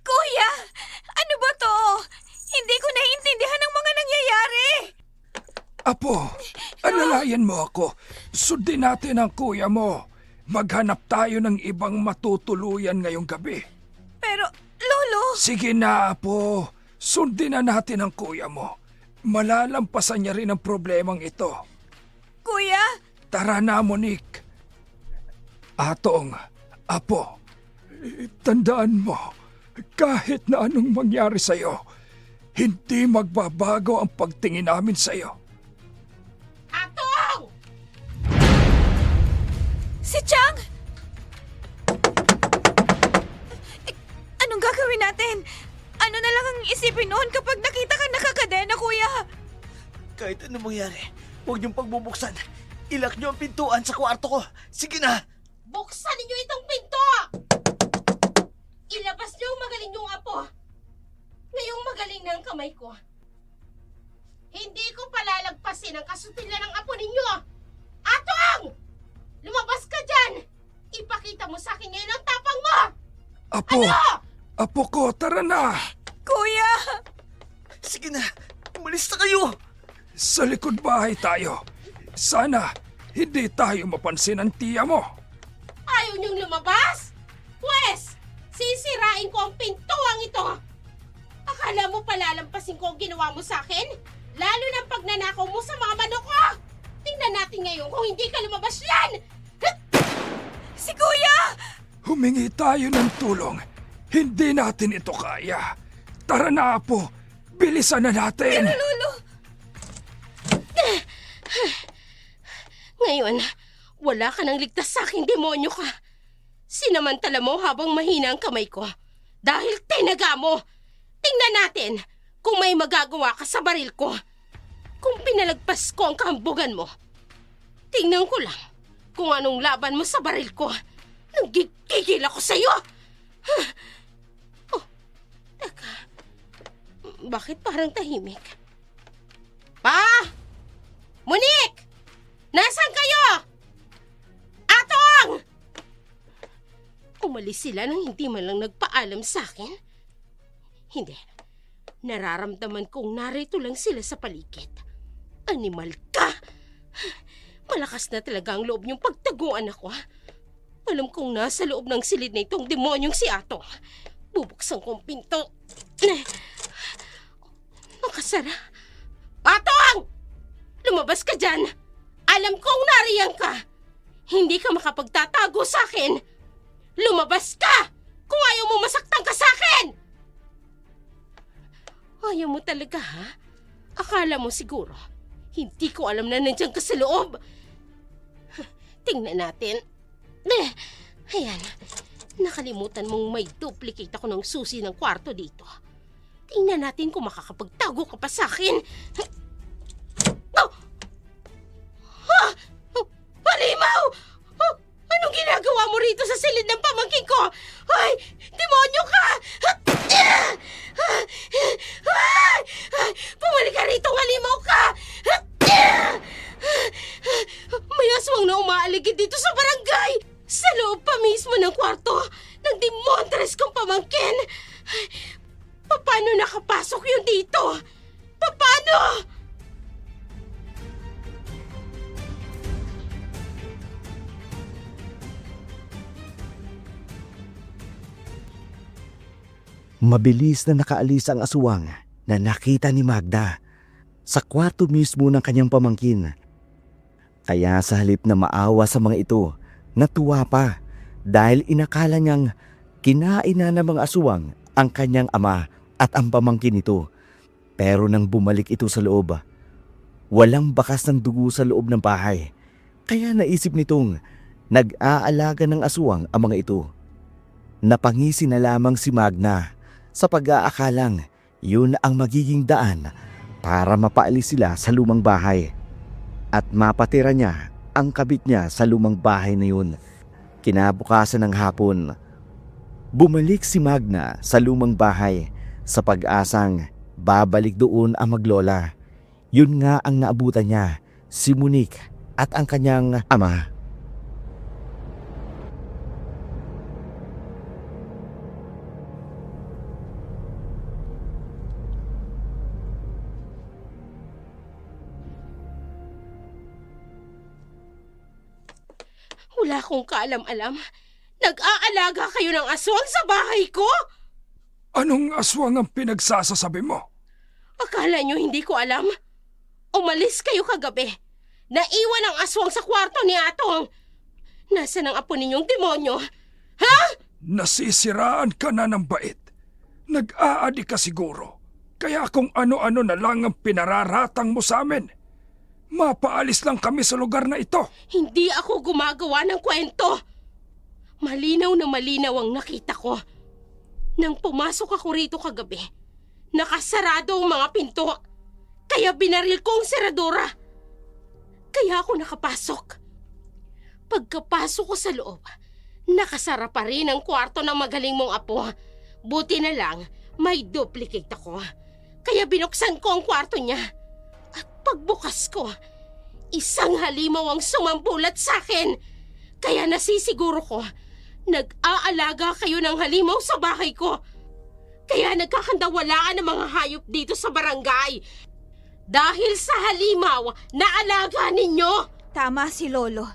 Kuya, ano ba to? Hindi ko naiintindihan ang mga nangyayari. Apo, alalayan mo ako. Sundin natin ang kuya mo. Maghanap tayo ng ibang matutuluyan ngayong gabi. Pero, Lolo, Sige na, Apo. Sundin na natin ang kuya mo. Malalampasan niya rin ang problemang ito. Kuya, Tara na, Monique. Atong, Apo, tandaan mo, kahit na anong mangyari sa'yo, hindi magbabago ang pagtingin namin sa'yo. Atong! si Chang! Anong gagawin natin? Ano na lang ang isipin noon kapag nakita ka nakakadena, Kuya? Kahit ano mangyari, huwag niyong pagbubuksan. Ilak niyo ang pintuan sa kwarto ko. Sige na. Buksan ninyo itong pinto! Ilabas niyo ang magaling yung apo. Ngayong magaling na ang kamay ko. Hindi ko palalagpasin ang kasutilyan ng apo ninyo. Atong! Lumabas ka dyan! Ipakita mo sa akin ngayon ang tapang mo! Apo, Apo ko, tara na! Kuya! Sige na, umalis na kayo. Sa likod bahay tayo. Sana hindi tayo mapansin ng tiya mo. Ayaw niyong lumabas? Pwes, sisirain ko ang pintuang ito. Akala mo palalampasin ko ang ginawa mo sa akin? Lalo na ang pagnanakaw mo sa mga manok ko. Tingnan natin ngayon kung hindi ka lumabas yan. Si Kuya! Humingi tayo ng tulong. Hindi natin ito kaya. Tara na, Apo. Bilisan na natin. Lolo! Ngayon, wala ka nang ligtas sa akin, demonyo ka. Sinamantala mo habang mahina ang kamay ko. Dahil tinaga mo. Tingnan natin kung may magagawa ka sa baril ko. Kung pinalagpas ko ang kahambugan mo. Tingnan ko lang kung anong laban mo sa baril ko. Nanggigigil ako sa'yo. Oh, teka. Bakit parang tahimik? Pa! Monique! Nasaan kayo? Atong! Umalis sila nang hindi man lang nagpaalam sa akin. Hindi. Nararamdaman kong narito lang sila sa paligid. Animal ka! Malakas na talaga ang loob niyong pagtaguan ako. Alam kong nasa loob ng silid na itong demonyong si Atong. Bubuksan kong pinto. Nakasara. Atong! Lumabas ka dyan! Alam kong nariyan ka! Hindi ka makapagtatago sa akin! Lumabas ka! Kung ayaw mo masaktan ka sa akin! Ayaw mo talaga, ha? Akala mo siguro, hindi ko alam na nandiyan ka sa loob. Tingnan natin. Ayan. Nakalimutan mong may duplicate ako ng susi ng kwarto dito. Tingnan natin kung makakapagtago ka pa sa akin. Oh! Ha? Halimaw! Oh, anong ginagawa mo rito sa silid ng pamangkin ko? Ay! Demonyo ka! Ay! Pumalik ka rito, halimaw ka! paligid dito sa barangay! Sa loob pa mismo ng kwarto ng demontres kong pamangkin! Paano nakapasok yun dito? Paano? Mabilis na nakaalis ang aswang na nakita ni Magda sa kwarto mismo ng kanyang pamangkin. Kaya sa halip na maawa sa mga ito, natuwa pa dahil inakala niyang kinain na ng mga aswang ang kanyang ama at ang pamangkin nito. Pero nang bumalik ito sa loob, walang bakas ng dugo sa loob ng bahay. Kaya naisip nitong nag-aalaga ng aswang ang mga ito. Napangisi na lamang si Magna sa pag-aakalang yun ang magiging daan para mapaalis sila sa lumang bahay at mapatira niya ang kabit niya sa lumang bahay na yun. Kinabukasan ng hapon, bumalik si Magna sa lumang bahay sa pag-asang babalik doon ang maglola. Yun nga ang naabutan niya, si Monique at ang kanyang ama. Wala akong kaalam-alam. Nag-aalaga kayo ng aswang sa bahay ko? Anong aswang ang pinagsasasabi mo? Akala nyo hindi ko alam? Umalis kayo kagabi. Naiwan ang aswang sa kwarto ni Atong. Nasaan ang apo ninyong demonyo? Ha? Nasisiraan ka na ng bait. Nag-aadi ka siguro. Kaya kung ano-ano na lang ang pinararatang mo sa amin. Mapaalis lang kami sa lugar na ito. Hindi ako gumagawa ng kwento. Malinaw na malinaw ang nakita ko. Nang pumasok ako rito kagabi, nakasarado ang mga pinto. Kaya binaril ko ang seradora. Kaya ako nakapasok. Pagkapasok ko sa loob, nakasara pa rin ang kwarto ng magaling mong apo. Buti na lang, may duplicate ako. Kaya binuksan ko ang kwarto niya. At pagbukas ko, isang halimaw ang sumambulat sa akin. Kaya nasisiguro ko, nag-aalaga kayo ng halimaw sa bahay ko. Kaya nagkakandawalaan ng mga hayop dito sa barangay. Dahil sa halimaw na alaga ninyo. Tama si Lolo.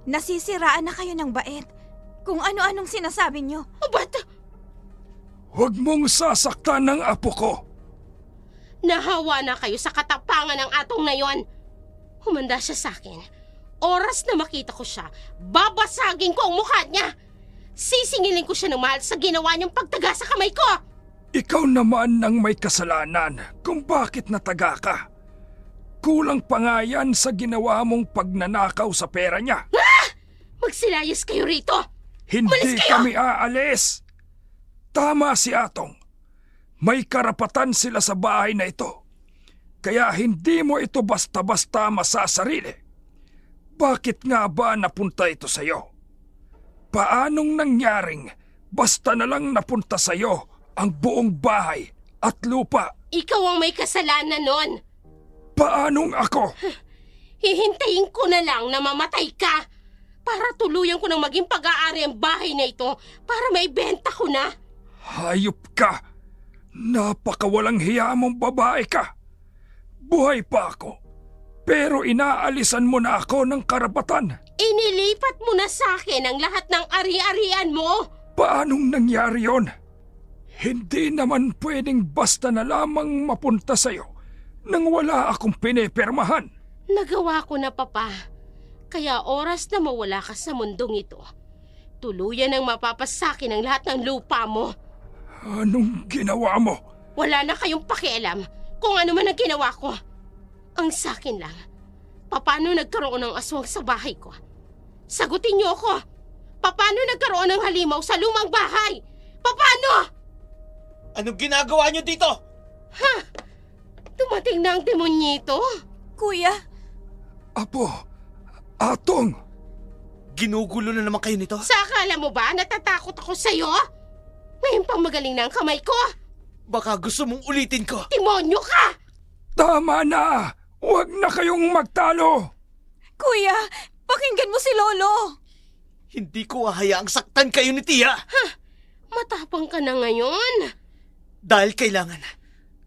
Nasisiraan na kayo ng bait. Kung ano-anong sinasabi nyo. Ba't Huwag mong sasaktan ng apo ko. nahawa na kayo sa katapangan ng Atong na yon? Humanda siya sa akin. Oras na makita ko siya, babasagin ko ang mukha niya. Sisingilin ko siya ng mahal sa ginawa niyang pagtaga sa kamay ko. Ikaw naman ang may kasalanan kung bakit nataga ka. Kulang pa nga yan sa ginawa mong pagnanakaw sa pera niya. Magsilayas kayo rito. Hindi Umalis kayo! kami aalis. Tama si Atong. May karapatan sila sa bahay na ito. Kaya hindi mo ito basta-basta masasarili. Bakit nga ba napunta ito sa'yo? Paanong nangyaring basta na lang napunta sa'yo ang buong bahay at lupa? Ikaw ang may kasalanan nun. Paanong ako? Hihintayin ko na lang na mamatay ka para tuluyan ko ng maging pag-aari ang bahay na ito para maibenta ko na. Hayop ka! Napakawalang hiya mong babae ka! Buhay pa ako, pero inaalisan mo na ako ng karapatan. Inilipat mo na sa akin ang lahat ng ari-arian mo. Paanong nangyari yon? Hindi naman pwedeng basta na lamang mapunta sa'yo nang wala akong pinipirmahan. Nagawa ko na, Papa. Kaya oras na mawala ka sa mundong ito, tuluyan ang mapapasakin ang lahat ng lupa mo. Anong ginawa mo? Wala na kayong pakialam kung ano man ang ginawa ko. Ang sakin lang, paano nagkaroon ng aswang sa bahay ko? Sagutin niyo ako. Paano nagkaroon ng halimaw sa lumang bahay? Paano? Anong ginagawa niyo dito? Dumating na ang demonyito. Kuya, Apo, Atong, Ginugulo na naman kayo nito? Sa akala mo ba natatakot ako sa'yo? Ngayon pang magaling na ang kamay ko. Baka gusto mong ulitin ko. Demonyo ka! tama na! Huwag na kayong magtalo! kuya, Pakinggan mo si Lolo! Hindi ko hahayaang saktan kayo ni Tia. Matapang ka na ngayon. Dahil kailangan.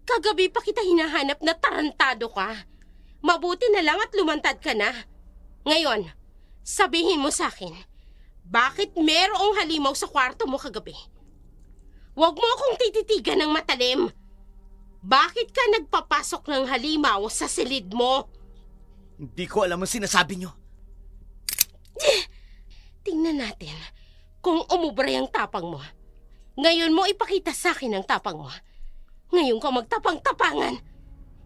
Kagabi pa kita hinahanap na tarantado ka. Mabuti na lang at lumantad ka na. Ngayon, sabihin mo sa akin, bakit merong halimaw sa kwarto mo kagabi? Huwag mo akong tititigan ng matalim. Bakit ka nagpapasok ng halimaw sa silid mo? Hindi ko alam ang sinasabi nyo. Tingnan natin kung umubray ang tapang mo. Ngayon mo ipakita sa akin ang tapang mo. Ngayon ka magtapang-tapangan.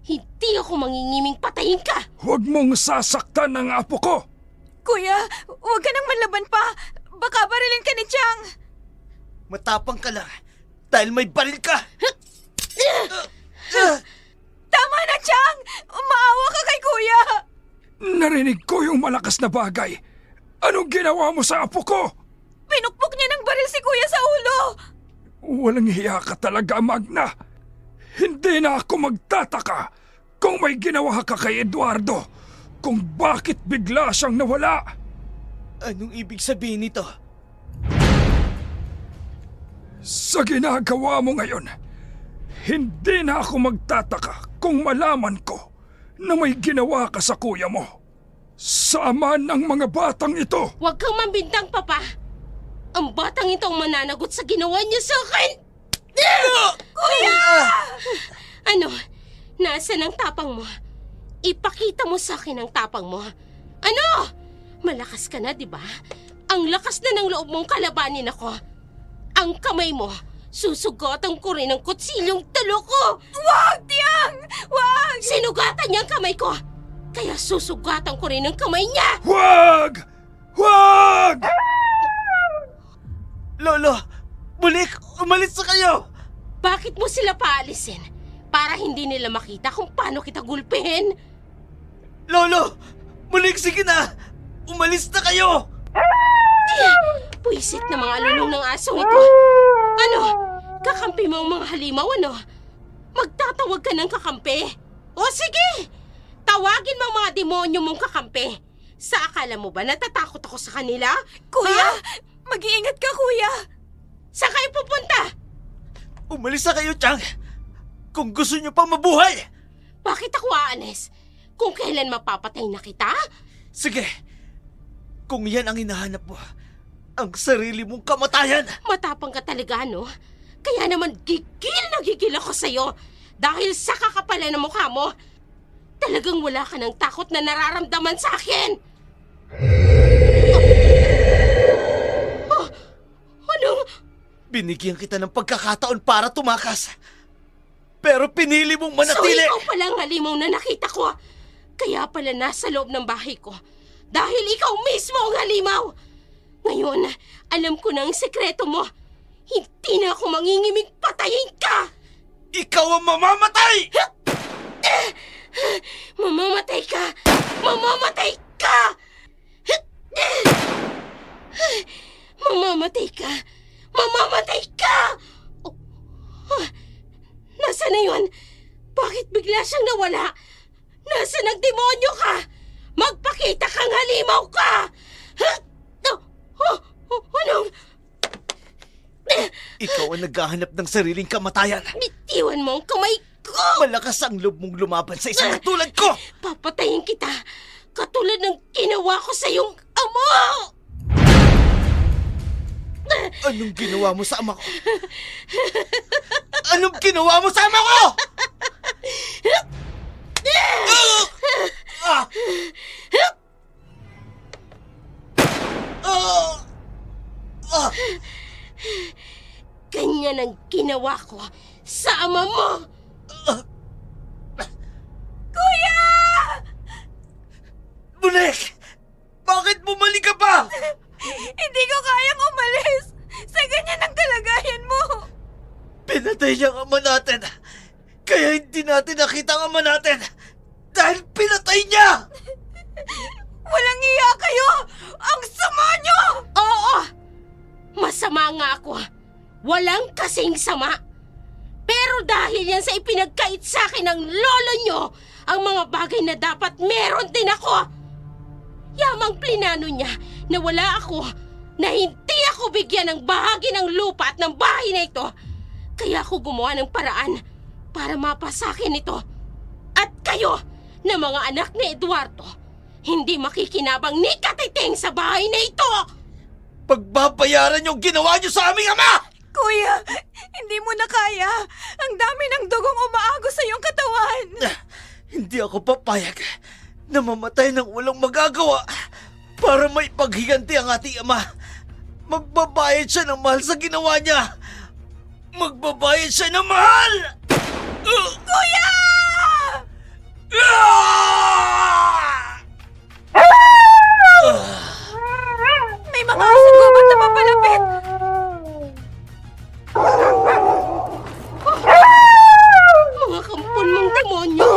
Hindi ako mangingiming patayin ka. Huwag mong sasaktan ang apo ko! Kuya, huwag ka nang manlaban pa! Baka barilin ka ni Chang! Matapang ka lang dahil may baril ka. Tama na, Chang! Maawa ka kay Kuya! Narinig ko yung malakas na bagay. Anong ginawa mo sa apo ko? Pinukpok niya ng baril si Kuya sa ulo! Walang hiya ka talaga, Magna. Hindi na ako magtataka kung may ginawa ka kay Eduardo, kung bakit bigla siyang nawala. Anong ibig sabihin nito? Sa ginagawa mo ngayon, hindi na ako magtataka kung malaman ko na may ginawa ka sa kuya mo. Sama ng mga batang ito. Huwag kang mambintang, Papa. Ang batang itong mananagot sa ginawa niya sa akin. Kuya! Ano? Nasaan ang tapang mo? Ipakita mo sa akin ang tapang mo. Ano? Malakas ka na, di ba? Ang lakas na ng loob mong kalabanin ako. Ang kamay mo, susugatan ko rin ang kutsilyong talo ko. Wag, Tiang! Wag! Sinugatan niya ang kamay ko. Kaya susugatan ko rin ang kamay niya. Huwag! Huwag! Lolo, bulik, umalis na kayo! Bakit mo sila paalisin? Para hindi nila makita kung paano kita gulpihin? Lolo, bulik, sige na! Umalis na kayo! Puisit na mga lulong ng asong ito. Ano? Kakampi mo ang mga halimaw, ano? Magtatawag ka ng kakampi? O sige! Tawagin mo ang mga demonyo mong kakampi. Sa akala mo ba natatakot ako sa kanila? Kuya! Ha? Mag-iingat ka, Kuya! Saan kayo pupunta? Umalis na kayo, Chang! Kung gusto nyo pang mabuhay! Bakit ako aalis? Kung kailan mapapatay na kita? Sige, kung yan ang hinahanap mo, ang sarili mong kamatayan! Matapang ka talaga, no? Kaya naman gigil na gigil ako sa'yo dahil sa kakapalan ng mukha mo. Talagang wala ka ng takot na nararamdaman sa akin. Anong? Binigyan kita ng pagkakataon para tumakas. Pero pinili mong manatili! So ikaw pala ang halimaw na nakita ko. Kaya pala nasa loob ng bahay ko. Dahil ikaw mismo ang halimaw. Ngayon, alam ko na ang sekreto mo. Hindi na ako mangingimig patayin ka! Ikaw ang mamamatay! Mamamatay ka! Mamamatay ka! Mamamatay ka! Mamamatay ka! Oh, nasaan na yun? Bakit bigla siyang nawala? Nasaan ang demonyo ka? Magpakita kang halimaw ka! Anong? Ikaw ang naghahanap ng sariling kamatayan. Bitiwan mo ang kamay ko! Malakas ang loob mong lumaban sa isang katulad ko! Papatayin kita! Katulad ng ginawa ko sa iyong ama! Anong ginawa mo sa ama ko? Anong ginawa mo sa ama ko? Ah! Ah! Ganyan ang ginawa ko sa ama mo! Kuya! Bulik! Bakit bumalik ka pa? Hindi ko kayang umalis sa ganyan ang kalagayan mo! Pinatay niya ang ama natin. Kaya hindi natin nakita ang ama natin. Dahil pinatay niya! Walang iya kayo! Ang sama nyo! Oo! Masama nga ako. Walang kasing sama. Pero dahil yan sa ipinagkait sa akin ng lolo nyo, ang mga bagay na dapat meron din ako. Yamang plinano niya na wala ako, na hindi ako bigyan ng bahagi ng lupa at ng bahay na ito. Kaya ako gumawa ng paraan para mapasakin ito. At kayo, na mga anak ni Eduardo, hindi makikinabang ni Katiting sa bahay na ito! Pagbabayaran yung ginawa niyo sa aming ama! Kuya, hindi mo na kaya. Ang dami ng dugong umaagos sa iyong katawan. Hindi ako papayag na mamatay ng walang magagawa para may paghiganti ang ating ama. Magbabayad siya ng mahal sa ginawa niya. Magbabayad siya ng mahal! Kuya! May mga asong gubat na papalapit. Mga kampon mong demonyo!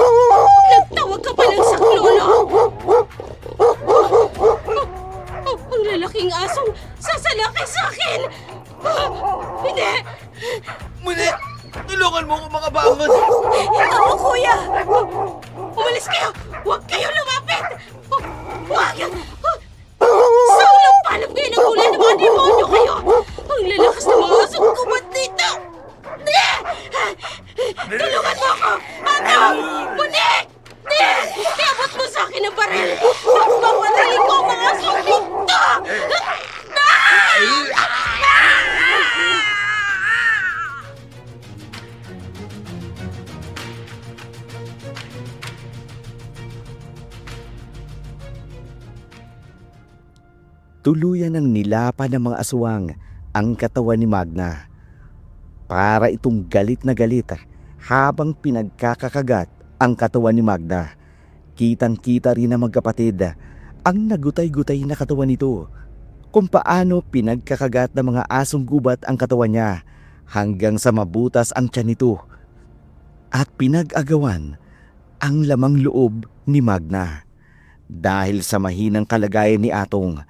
Nagtawag ka pa ng saklolo! Ang lalaking asong sasalaki sa akin! Hindi! Muli, tulungan mo ko makabangon. Oo, kuya! Umalis kayo! Huwag kayo lumapit! Huwag! Sa ulang palap kayo ng ulan ng mga demonyo kayo! Ang lalakas ng mga asong kumat dito! Tulungan mo ako! Ato! Munik! Iabot mo sa akin ang baril! Magpapadali ko ang mga asong dito! Tuluyan ng nilapa ng mga aswang ang katawan ni Magna. Para itong galit na galit habang pinagkakakagat ang katawan ni Magna. Kitang-kita rin ng magkapatid ang nagutay-gutay na katawan nito kung paano pinagkakagat ng mga asong gubat ang katawan niya hanggang sa mabutas ang tiyan nito at pinag-agawan ang lamang loob ni Magna. Dahil sa mahinang kalagayan ni Atong,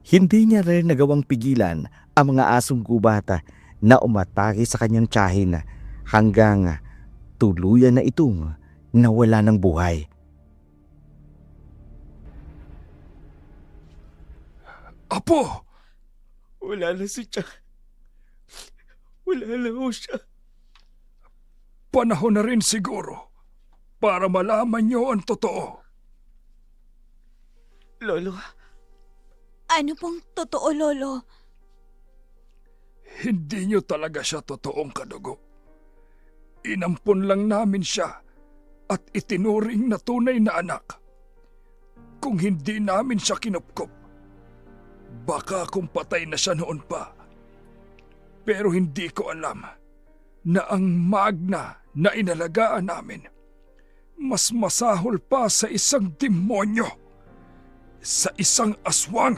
hindi niya rin nagawang pigilan ang mga asong gubat na umatake sa kanyang tiyahin hanggang tuluyan na itong nawala ng buhay. Apo! Wala na si Tiyak. Wala na ho siya. Panahon na rin siguro para malaman niyo ang totoo. Lolo, Ano pong totoo, Lolo? Hindi niyo talaga siya totoong kadugo. Inampon lang namin siya at itinuring na tunay na anak. Kung hindi namin siya kinupkop, baka kung patay na siya noon pa. Pero hindi ko alam na ang Magna na inalagaan namin mas masahol pa sa isang demonyo, sa isang aswang.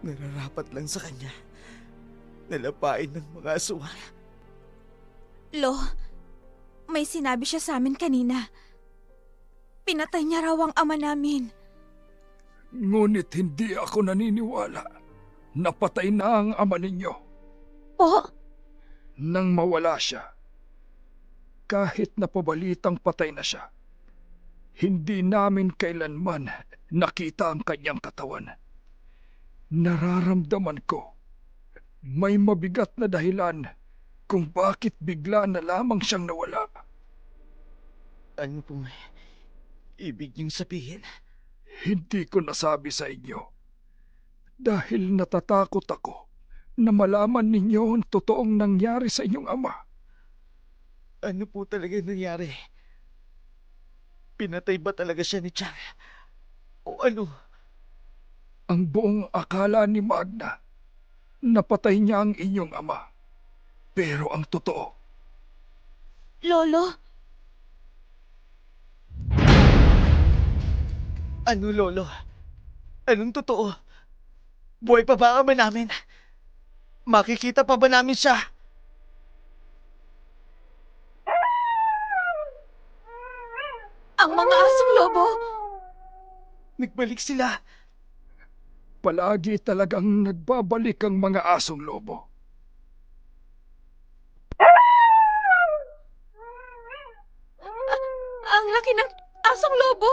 nararapat lang sa kanya. Nalapain ng mga aswang. Lo, may sinabi siya sa amin kanina. Pinatay niya raw ang ama namin. Ngunit hindi ako naniniwala na patay na ang ama ninyo. Po? Nang mawala siya, kahit napabalitang patay na siya, hindi namin kailanman nakita ang kanyang katawan. Nararamdaman ko may mabigat na dahilan kung bakit bigla na lamang siyang nawala. Ano pong ibig niyong sabihin? Hindi ko nasabi sa inyo dahil natatakot ako na malaman ninyo ang totoong nangyari sa inyong ama. Ano po talaga nangyari? Pinatay ba talaga siya ni Chang? O ano? Ang buong akala ni Magna, napatay niya ang inyong ama. Pero ang totoo, Lolo? Ano, Lolo? Anong totoo? Buhay pa ba ang ama namin? Makikita pa ba namin siya? Ang mga asong lobo? Nagbalik sila. palagi talagang nagbabalik ang mga asong lobo. Ang laki ng asong lobo!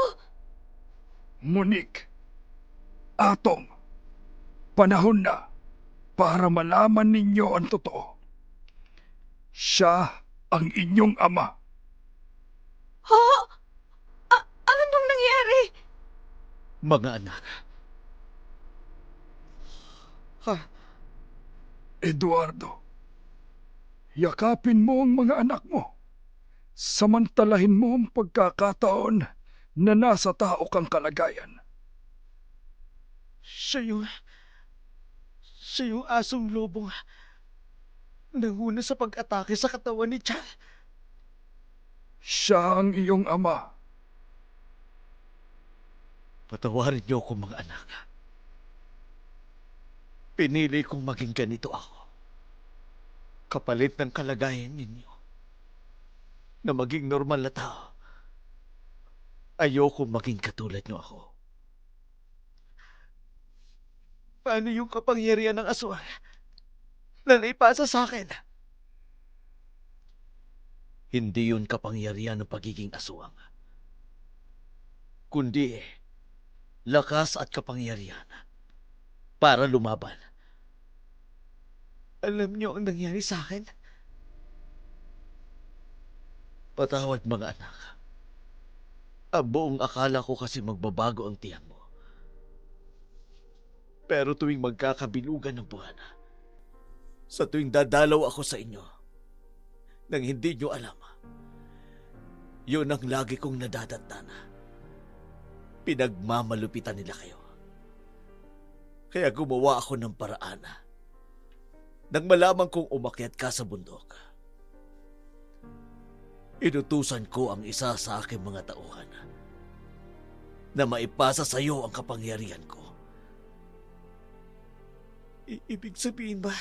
Monique, Atong, panahon na para malaman ninyo ang totoo. Siya ang inyong ama. Ha? Anong nangyari? Mga anak. Eduardo, yakapin mo ang mga anak mo. Samantalahin mo ang pagkakataon na nasa tao kang kalagayan. Siya yung asong lobong nanguna sa pag-atake sa katawan ni Chan. Siya ang iyong ama. Patawarin niyo ako mga anak. Pinili kong maging ganito ako. Kapalit ng kalagayan ninyo. Na maging normal na tao. Ayoko maging katulad niyo ako. Paano yung kapangyarihan ng aswang na naipasa sa akin? Hindi yun kapangyarihan ng pagiging aswang. Kundi lakas at kapangyarihan para lumaban. Alam niyo ang nangyari sa akin? Patawad mga anak. Ang buong akala ko kasi magbabago ang tiyan mo. Pero tuwing magkakabilugan ng buwan, sa tuwing dadalaw ako sa inyo, nang hindi nyo alam, yun ang lagi kong nadadatnan. Pinagmamalupitan nila kayo. Kaya gumawa ako ng paraan. Nang malaman kong umakyat ka sa bundok, inutusan ko ang isa sa aking mga tauhan na maipasa sa iyo ang kapangyarihan ko. Ibig sabihin ba,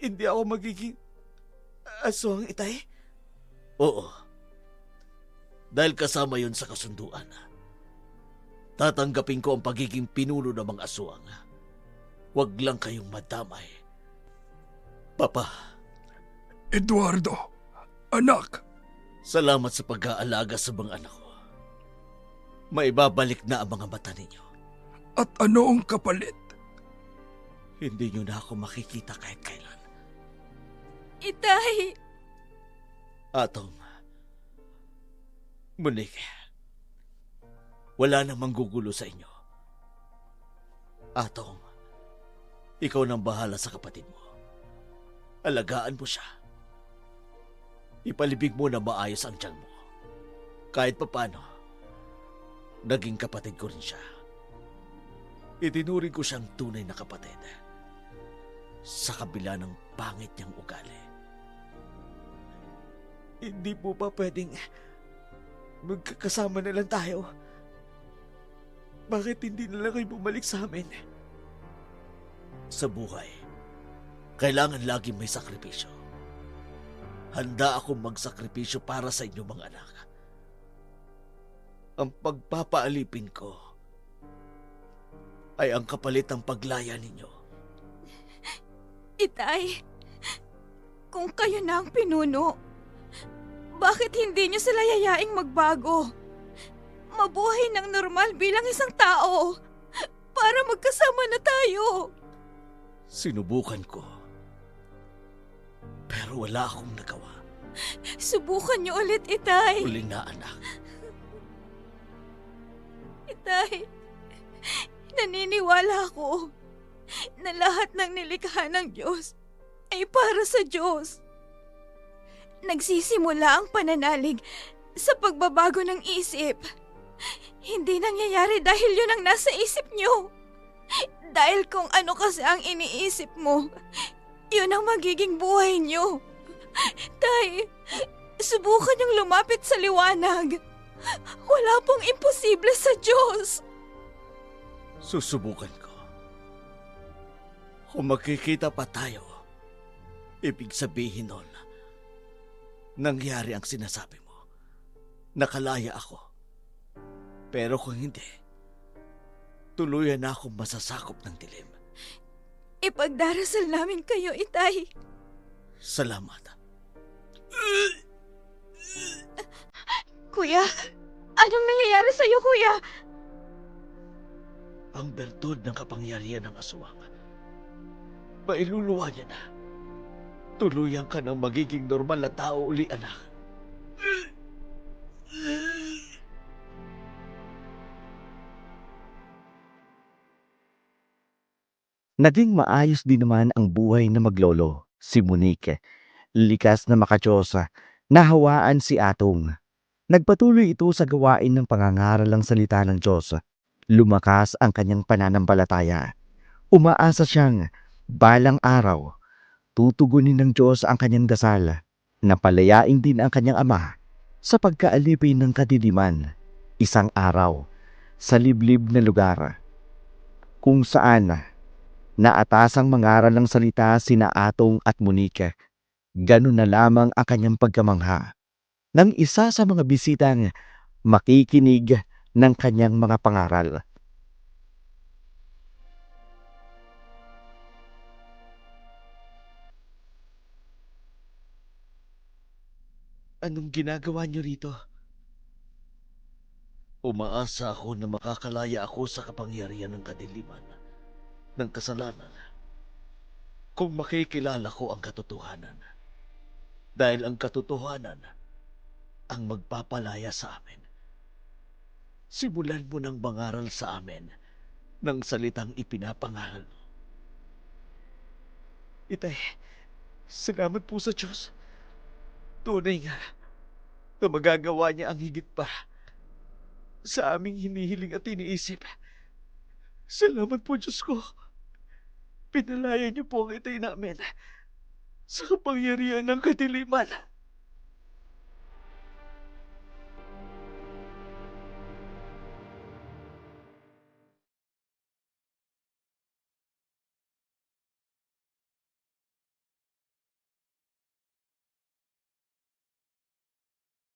hindi ako magiging aswang, Itay? Oo. Dahil kasama yun sa kasunduan. Tatanggapin ko ang pagiging pinuno ng mga aswang. Huwag lang kayong madamay. Papa, Eduardo, anak, salamat sa pag-aalaga sa mga anak ko. Maibabalik na ang mga mata ninyo. at ano ang kapalit? Hindi nyo na ako makikita kahit kailan. Itay! Atong, Monique, wala nang manggugulo sa inyo. Atong, ikaw nang bahala sa kapatid mo. Alagaan mo siya. Ipalibig mo na maayos ang tiyan mo. Kahit papano, naging kapatid ko rin siya. Itinuring ko siyang tunay na kapatid. Sa kabila ng pangit niyang ugali. Hindi po ba pwedeng magkakasama na lang tayo? Bakit hindi na lang kayo bumalik sa amin? Sa buhay, kailangan laging may sakripisyo. Handa akong magsakripisyo para sa inyo mga anak. Ang pagpapaalipin ko ay ang kapalit ng paglaya ninyo. Itay, kung kayo na ang pinuno, bakit hindi niyo sila yayaing magbago? Mabuhay ng normal bilang isang tao para magkasama na tayo. Sinubukan ko. Pero wala akong nagawa. Subukan niyo ulit, Itay. Huling na anak. Itay, naniniwala ako na lahat ng nilikha ng Diyos ay para sa Diyos. Nagsisimula ang pananalig sa pagbabago ng isip. Hindi nangyayari dahil yun ang nasa isip niyo. Dahil kung ano kasi ang iniisip mo, yun ang magiging buhay niyo. Tay, subukan niyong lumapit sa liwanag. Wala pong imposible sa Diyos. Susubukan ko. Kung magkikita pa tayo, ibig sabihin nun, nangyari ang sinasabi mo. Nakalaya ako. Pero kung hindi, tuluyan na akong masasakop ng dilim. Ipagdarasal namin kayo, Itay. Salamat. Kuya, anong nangyayari sa'yo, Kuya? ang bertod ng kapangyarihan ng aswang. Mailuluwa niya na. Tuluyan ka ng magiging normal na tao uli, anak. Naging maayos din naman ang buhay na maglolo, si Monique. Likas na makatyosa, nahawaan si Atong. Nagpatuloy ito sa gawain ng pangangaral ng salita ng Diyos. Lumakas ang kanyang pananampalataya. Umaasa siyang balang araw, tutugunin ng Diyos ang kanyang dasal. Napalayain din ang kanyang ama sa pagkaalipin ng kadiliman. Isang araw, sa liblib na lugar, kung saan naatasang mangaral ng salita sina Atong at Monique. Ganun na lamang ang kanyang pagkamangha ng isa sa mga bisitang makikinig ng kanyang mga pangaral. Anong ginagawa niyo rito? Umaasa ako na makakalaya ako sa kapangyarihan ng kadiliman, ng kasalanan, kung makikilala ko ang katotohanan. Dahil ang katotohanan ang magpapalaya sa amin. Simulan mo ng mangaral sa amin ng salitang ipinapangaral mo. Itay, salamat po sa Diyos. Tunay nga na magagawa niya ang higit pa sa aming hinihiling at iniisip. Salamat po, Diyos ko. Pinalaya niyo po ang itay namin sa kapangyarihan ng kadiliman.